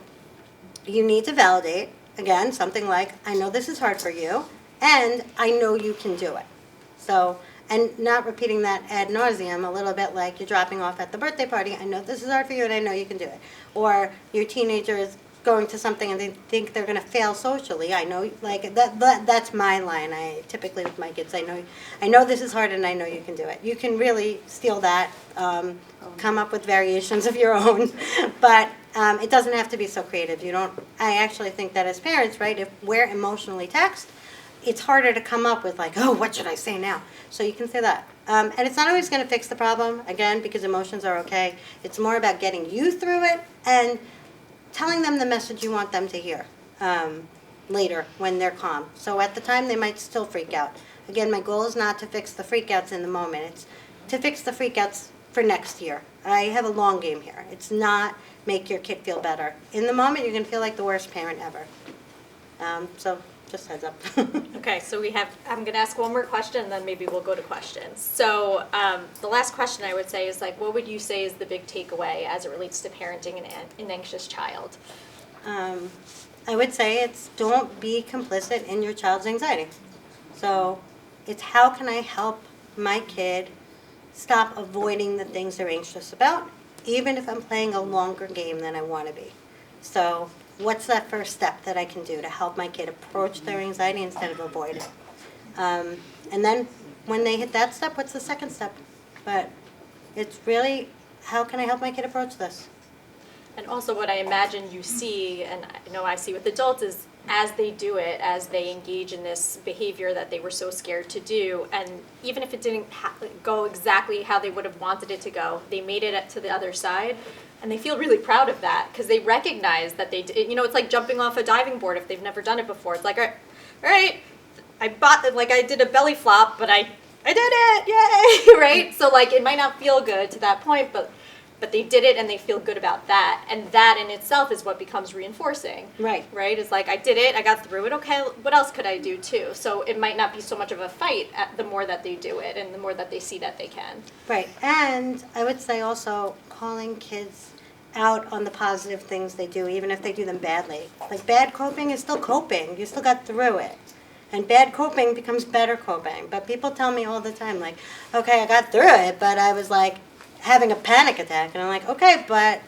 S3: you need to validate, again, something like, I know this is hard for you, and I know you can do it. So, and not repeating that ad nauseum, a little bit like you're dropping off at the birthday party, I know this is hard for you and I know you can do it. Or your teenager is going to something and they think they're going to fail socially. I know, like, that's my line. I typically, with my kids, I know this is hard and I know you can do it. You can really steal that, come up with variations of your own, but it doesn't have to be so creative. I actually think that as parents, right, if we're emotionally taxed, it's harder to come up with, like, oh, what should I say now? So you can say that. And it's not always going to fix the problem, again, because emotions are okay. It's more about getting you through it and telling them the message you want them to hear later when they're calm. So at the time, they might still freak out. Again, my goal is not to fix the freakouts in the moment. It's to fix the freakouts for next year. I have a long game here. It's not make your kid feel better. In the moment, you're going to feel like the worst parent ever. So just heads up.
S1: Okay, so I'm gonna ask one more question, and then maybe we'll go to questions. So, the last question I would say is like, what would you say is the big takeaway as it relates to parenting an anxious child?
S3: I would say it's don't be complicit in your child's anxiety. So it's how can I help my kid stop avoiding the things they're anxious about, even if I'm playing a longer game than I want to be. So what's that first step that I can do to help my kid approach their anxiety instead of avoid it? And then when they hit that step, what's the second step? But it's really, how can I help my kid approach this?
S1: And also what I imagine you see, and I know I see with adults, is as they do it, as they engage in this behavior that they were so scared to do, and even if it didn't go exactly how they would have wanted it to go, they made it to the other side, and they feel really proud of that because they recognize that they did. You know, it's like jumping off a diving board if they've never done it before. It's like, all right, I did a belly flop, but I did it, yay, right? So like it might not feel good to that point, but they did it and they feel good about that. And that in itself is what becomes reinforcing.
S3: Right.
S1: Right? It's like, I did it, I got through it, okay, what else could I do too? So it might not be so much of a fight the more that they do it and the more that they see that they can.
S3: Right, and I would say also calling kids out on the positive things they do, even if they do them badly. Like bad coping is still coping, you still got through it. And bad coping becomes better coping. But people tell me all the time, like, okay, I got through it, but I was like having a panic attack. And I'm like, okay, but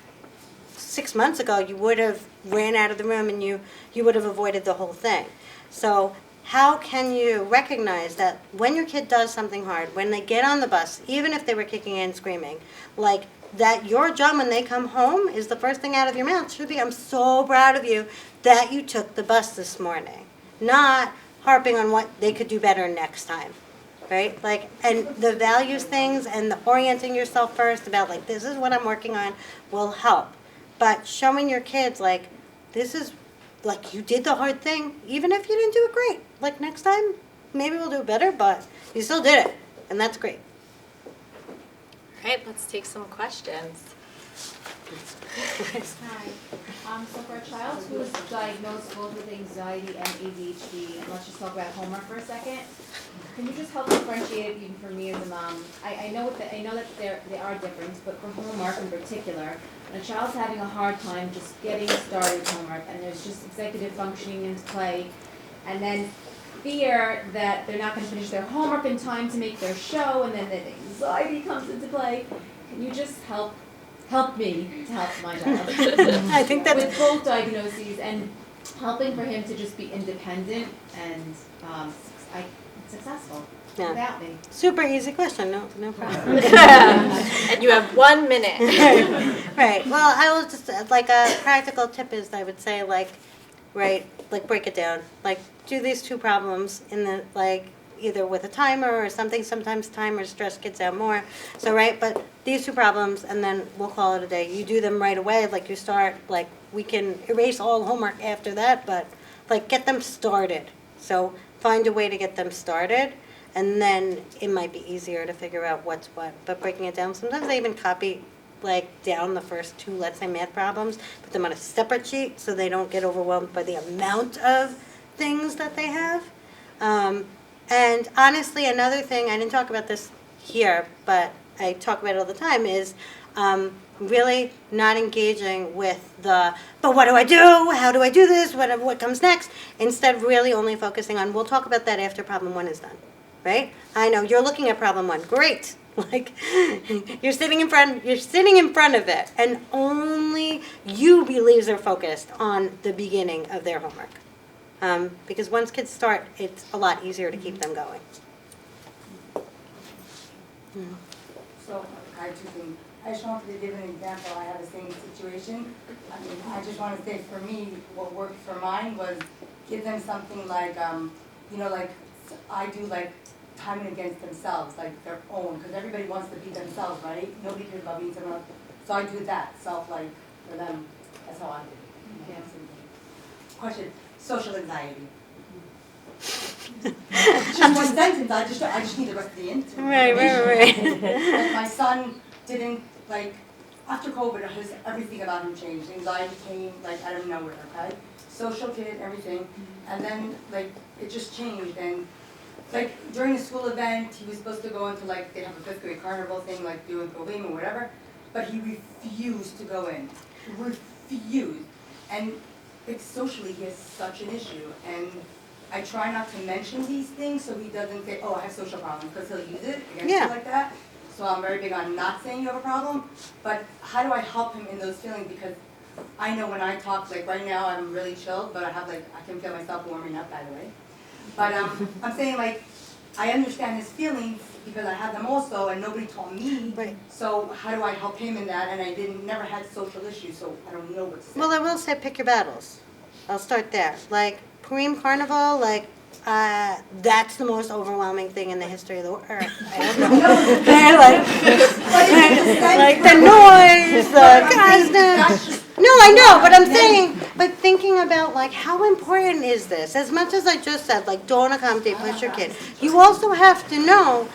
S3: 6 months ago you would have ran out of the room and you would have avoided the whole thing. So how can you recognize that when your kid does something hard, when they get on the bus, even if they were kicking and screaming, like that your job when they come home is the first thing out of your mouth should be, I'm so proud of you that you took the bus this morning. Not harping on what they could do better next time, right? Like, and the values things and the orienting yourself first about like, this is what I'm working on will help. But showing your kids like, this is, like you did the hard thing, even if you didn't do it great. Like next time, maybe we'll do it better, but you still did it, and that's great.
S1: All right, let's take some questions.
S8: Hi. So for a child who is diagnosed both with anxiety and ADHD, and let's just talk about homework for a second, can you just help differentiate it even for me as a mom? I know that they are different, but for homework in particular, when a child's having a hard time just getting started with homework, and there's just executive functioning into play, and then fear that they're not going to finish their homework in time to make their show, and then the anxiety comes into play, can you just help me to help my child
S3: I think that's
S8: with both diagnoses and helping for him to just be independent and successful without me.
S3: super easy question. No problem.
S1: And you have 1 minute.
S3: Right. Well, I will just like a practical tip is I would say like, right, like break it down. Like do these two problems in the like either with a timer or something. Sometimes timers stress kids out more. So right, but these two problems and then we'll call it a day. You do them right away. Like you start like we can erase all homework after that, but like get them started. So find a way to get them started. And then it might be easier to figure out what's what. But breaking it down, sometimes I even copy like down the first two, let's say math problems, put them on a separate sheet so they don't get overwhelmed by the amount of things that they have. And honestly, another thing, I didn't talk about this here, but I talk about it all the time, is really not engaging with the, but what do I do? How do I do this? What comes next? Instead of really only focusing on, we'll talk about that after problem 1 is done. Right? I know you're looking at problem 1. Great. Like you're sitting in front of it, and only you be laser focused on the beginning of their homework. Because once kids start, it's a lot easier to keep them going.
S9: So I have 2 things. I just wanted to give an example. I had the same situation. I mean, I just want to say for me, what worked for mine was give them something like, like I do like timing against themselves, like their own, because everybody wants to be themselves, right? Nobody cares about being someone else. So I do that, like for them. That's how I do it. Yeah. Question, social anxiety. Just one sentence, I just need the rest of the answer.
S3: Right.
S9: Like my son didn't, like, after COVID, everything about him changed. Anxiety came like out of nowhere, okay? Social kid, everything. And then like it just changed. And like during the school event, he was supposed to go into like, they have a 5th grade carnival thing, like do a game or whatever. But he refused to go in. Refused. And like socially, he has such an issue. And I try not to mention these things so he doesn't say, oh, I have social problems, because he'll use it against you like that. So I'm very big on not saying you have a problem, but how do I help him in those feelings? Because I know when I talk, like right now I'm really chilled, but I have like, I can feel myself warming up, by the way. But I'm saying like, I understand his feelings because I had them also and nobody told me.
S3: Right.
S9: So how do I help him in that? And I never had social issues, so I don't know what to say.
S3: Well, I will say pick your battles. I'll start there. Like Purim Carnival, like that's the most overwhelming thing in the history of the world. I don't know. like the noise, the constant. No, I know, but I'm saying, but thinking about like how important is this? As much as I just said, like don't accommodate, push your kid. You also have to know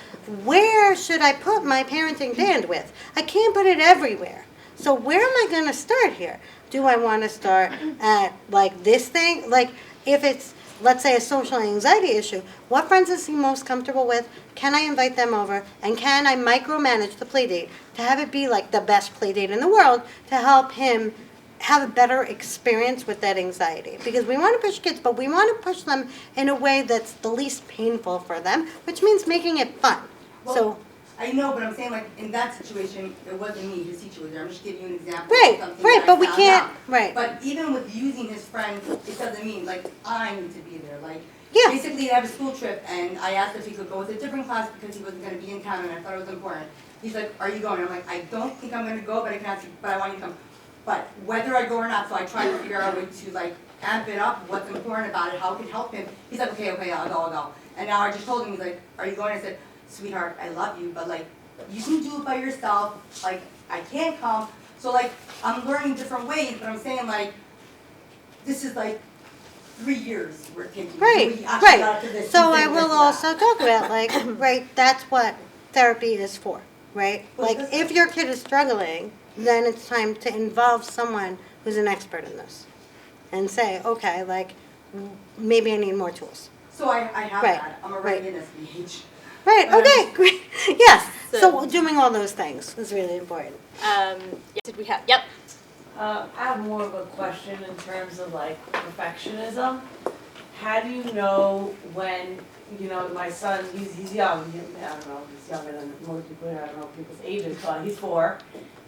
S3: where should I put my parenting bandwidth? I can't put it everywhere. So where am I going to start here? Do I want to start at like this thing? Like if it's, let's say, a social anxiety issue, what friends is he most comfortable with? Can I invite them over? And can I micromanage the play date to have it be like the best play date in the world to help him have a better experience with that anxiety? Because we want to push kids, but we want to push them in a way that's the least painful for them, which means making it fun.
S9: Well,
S3: So
S9: I know, but I'm saying like in that situation, it wasn't me, his teacher was there. I'm just giving you an example
S3: Right,
S9: of something
S3: right,
S9: that
S3: but
S9: I
S3: we
S9: found
S3: can't,
S9: out.
S3: right.
S9: But even with using his friend, it doesn't mean like I need to be there. Like
S3: Yeah.
S9: basically they have a school trip and I asked if he could go with a different class because he wasn't gonna be in town and I thought it was important. He's like, are you going? I'm like, I don't think I'm gonna go, but I can ask you, but I want you to come. But whether I go or not, so I tried to figure out a way to like amp it up, what's important about it, how it can help him. He's like, okay, I'll go. And now I just told him, he's like, are you going? I said, sweetheart, I love you, but like, you can do it by yourself, like, I can't come. So like, I'm learning different ways, but I'm saying like, this is like 3 years we're taking.
S3: Right,
S9: We actually got
S3: right.
S9: to this,
S3: So
S9: we
S3: I
S9: did
S3: will
S9: this,
S3: also
S9: that.
S3: talk about like, right, that's what therapy is for, right? Like if your kid is struggling, then it's time to involve someone who's an expert in this. And say, okay, like, maybe I need more tools.
S9: So I have
S3: Right,
S9: that, I'm
S3: right.
S9: already in SBH.
S3: Right, okay, great, yes.
S1: So-
S3: So doing all those things is really important.
S1: Did we have, yep.
S10: I have more of a question in terms of like perfectionism. How do you know when, you know, my son, he's young, I don't know, he's younger than most people here, I don't know people's ages, but he's 4.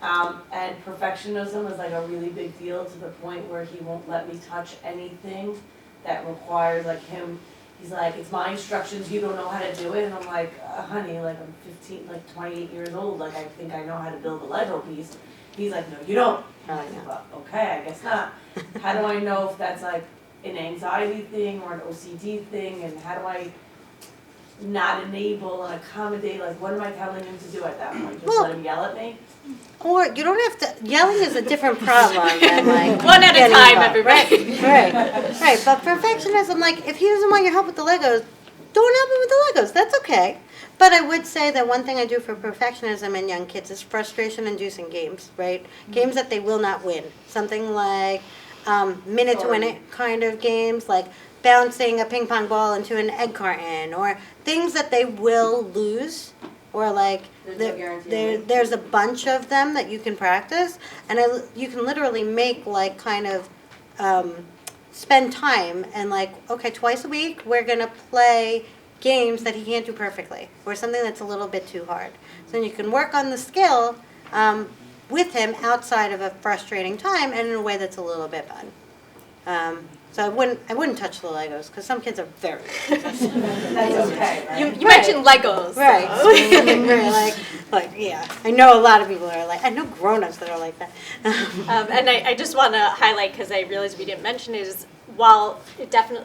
S10: And perfectionism is like a really big deal to the point where he won't let me touch anything that requires like him. He's like, it's my instructions, you don't know how to do it. And I'm like, honey, like I'm 15, like 28 years old, like I think I know how to build a Lego piece. He's like, no, you don't. And I'm like, well, okay, I guess not. How do I know if that's like an anxiety thing or an OCD thing? And how do I not enable and accommodate, like what am I telling him to do at that point? Just
S3: Well-
S10: let him yell at me?
S3: Or you don't have to, yelling is a different problem than like.
S1: One at a
S3: getting
S1: time,
S3: involved.
S1: everybody.
S3: Right, but perfectionism, like, if he doesn't want your help with the Legos, don't help him with the Legos, that's okay. But I would say that one thing I do for perfectionism in young kids is frustration-inducing games, right? Games that they will not win. Something like minute to win it kind of games, like bouncing a ping pong ball into an egg carton, or things that they will lose, or like
S9: There's no guarantee.
S3: there's a bunch of them that you can practice, and you can literally make like kind of spend time and like, okay, twice a week we're gonna play games that he can't do perfectly, or something that's a little bit too hard. So then you can work on the skill with him outside of a frustrating time and in a way that's a little bit fun. So I wouldn't touch the Legos because some kids are very
S10: That's okay, right?
S1: You mentioned Legos.
S3: right. Right, like yeah. I know a lot of people are like, I know grown-ups that are like that.
S1: And I just want to highlight, because I realized we didn't mention it, is while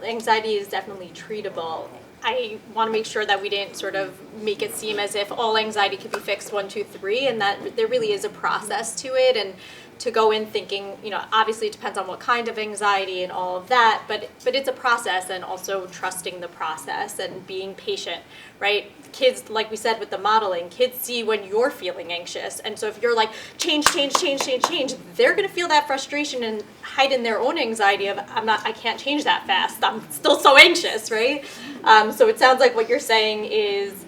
S1: anxiety is definitely treatable, I want to make sure that we didn't sort of make it seem as if all anxiety could be fixed 1, 2, 3, and that there really is a process to it. And to go in thinking, obviously it depends on what kind of anxiety and all of that, but it's a process, and also trusting the process and being patient, right? Kids, like we said with the modeling, kids see when you're feeling anxious, and so if you're like, change, they're gonna feel that frustration and hide in their own anxiety of, I can't change that fast, I'm still so anxious, right? So it sounds like what you're saying is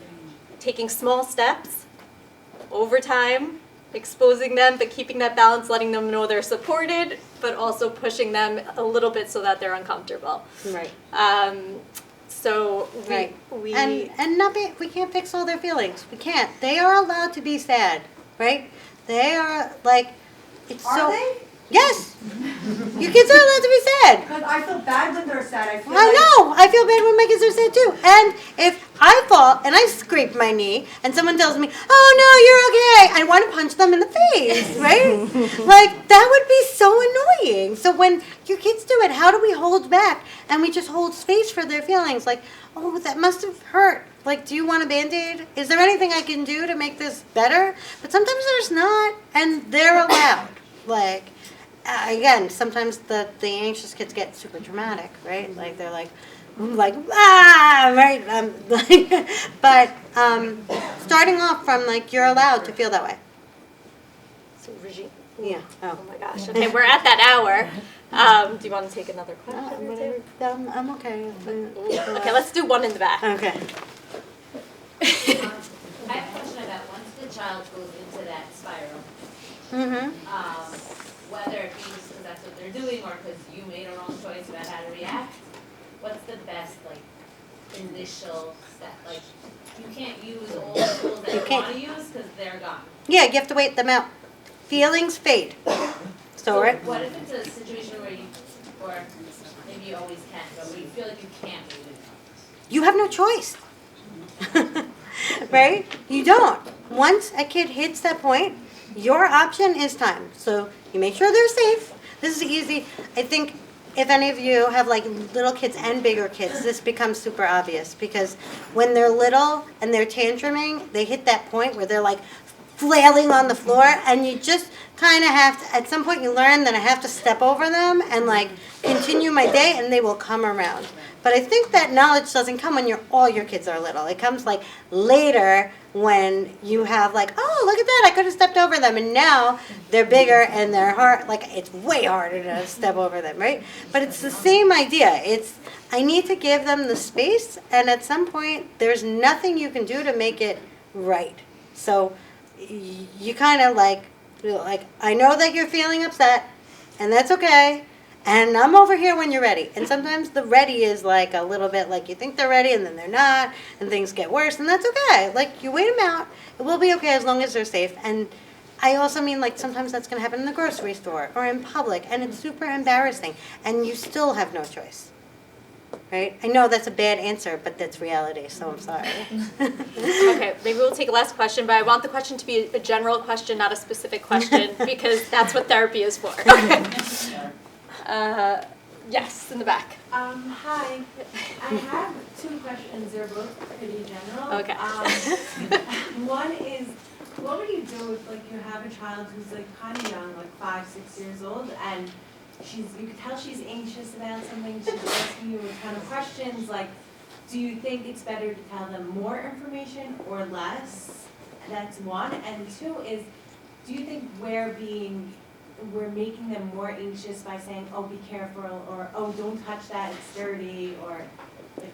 S1: taking small steps over time, exposing them, but keeping that balance, letting them know they're supported, but also pushing them a little bit so that they're uncomfortable.
S3: Right.
S1: So
S3: Right.
S1: we
S3: And not be, we can't fix all their feelings. We can't. They are allowed to be sad, right? They are like, it's
S9: Are
S3: so.
S9: they?
S3: Yes. Your kids are allowed to be sad.
S9: Because I feel bad when they're sad. I feel
S3: I know. I feel bad when my kids are sad too. And if I fall and I scrape my knee and someone tells me, "Oh no, you're okay," I want to punch them in the face, right? Like that would be so annoying. So when your kids do it, how do we hold back and we just hold space for their feelings? Like, oh, that must have hurt. Like, do you want a Band-Aid? Is there anything I can do to make this better? But sometimes there's not, and they're allowed. Like. Again, sometimes the anxious kids get super dramatic, right? Like they're like right? But starting off from like you're allowed to feel that way.
S1: So Regine.
S3: Yeah.
S1: Oh my gosh. Okay, we're at that hour. Do you want to take another question? Or two?
S3: I'm okay.
S1: Okay, let's do one in the back.
S3: Okay.
S7: I have a question about once the child goes into that spiral, whether it be just because that's what they're doing or because you made a wrong choice about how to react, what's the best initial step? Like you can't use all the tools that you want to use because they're gone.
S3: Yeah, you have to wait them out. Feelings fade. So right.
S7: What if it's a situation where or maybe you always can, but where you feel like you can't wait it out?
S3: You have no choice. Right? You don't. Once a kid hits that point, your option is time. So you make sure they're safe. This is easy. I think if any of you have like little kids and bigger kids, this becomes super obvious because when they're little and they're tantruming, they hit that point where they're like flailing on the floor, and you just kind of have to, at some point you learn that I have to step over them and like continue my day, and they will come around. But I think that knowledge doesn't come when all your kids are little. It comes like later when you have like, oh, look at that, I could have stepped over them, and now they're bigger and they're hard. Like it's way harder to step over them, right? But it's the same idea. It's I need to give them the space, and at some point there's nothing you can do to make it right. So you kind of like I know that you're feeling upset, and that's okay. And I'm over here when you're ready. And sometimes the ready is like a little bit like you think they're ready and then they're not, and things get worse, and that's okay. Like you wait them out. It will be okay as long as they're safe. And I also mean like sometimes that's going to happen in the grocery store or in public, and it's super embarrassing, and you still have no choice. Right? I know that's a bad answer, but that's reality, so I'm sorry.
S1: Okay, maybe we'll take a last question, but I want the question to be a general question, not a specific question, because that's what therapy is for. Okay. Yes, in the back.
S11: Hi. I have two questions. They're both pretty general.
S1: Okay.
S11: One is, what would you do if you have a child who's kind of young, 5, 6 years old, and you can tell she's anxious about something, she's asking you a ton of questions, do you think it's better to tell them more information or less? That's one. And two is, do you think we're making them more anxious by saying, oh, be careful, or oh, don't touch that, it's dirty, or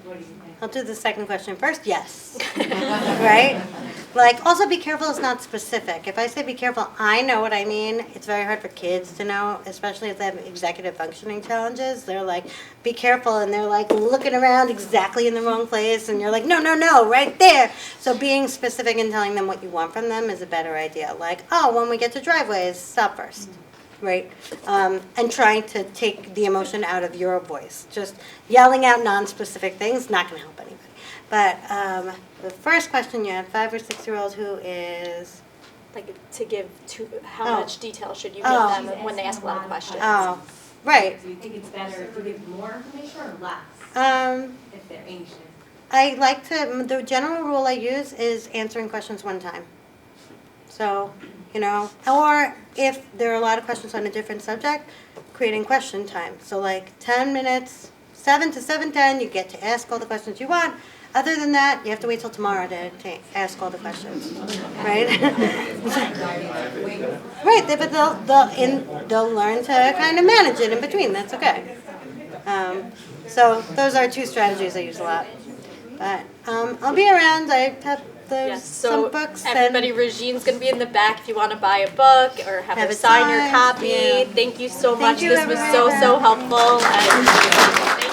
S11: what do you think?
S3: I'll do the second question first. Yes. Right? Also be careful is not specific. If I say be careful, I know what I mean. It's very hard for kids to know, especially if they have executive functioning challenges. They're like, be careful, and they're looking around exactly in the wrong place, and you're like, no, right there. So being specific and telling them what you want from them is a better idea. When we get to driveways, stop first. Right? And trying to take the emotion out of your voice. Just yelling out non-specific things, not going to help anybody. But the first question, you have 5 or 6 year old who is...
S1: How much detail should you give them when they ask a lot of questions?
S3: Oh, right.
S11: Do you think it's better to give more information or less if they're anxious?
S3: The general rule I use is answering questions one time. So you know, or if there are a lot of questions on a different subject, creating question time. So like 10 minutes, 7 to 7:10, you get to ask all the questions you want. Other than that, you have to wait till tomorrow to ask all the questions, right? Right, but they'll learn to kind of manage it in between. That's okay. So those are two strategies I use a lot. But I'll be around. I have
S1: Yes, so
S3: some books.
S1: everybody, Regine's going to be in the back if you want to buy a book or have
S3: Have
S1: her
S3: it
S1: sign your
S3: signed,
S1: copy.
S3: yeah.
S1: Thank you so
S3: Thank
S1: much.
S3: you,
S1: This was so
S3: everyone.
S1: helpful. And thank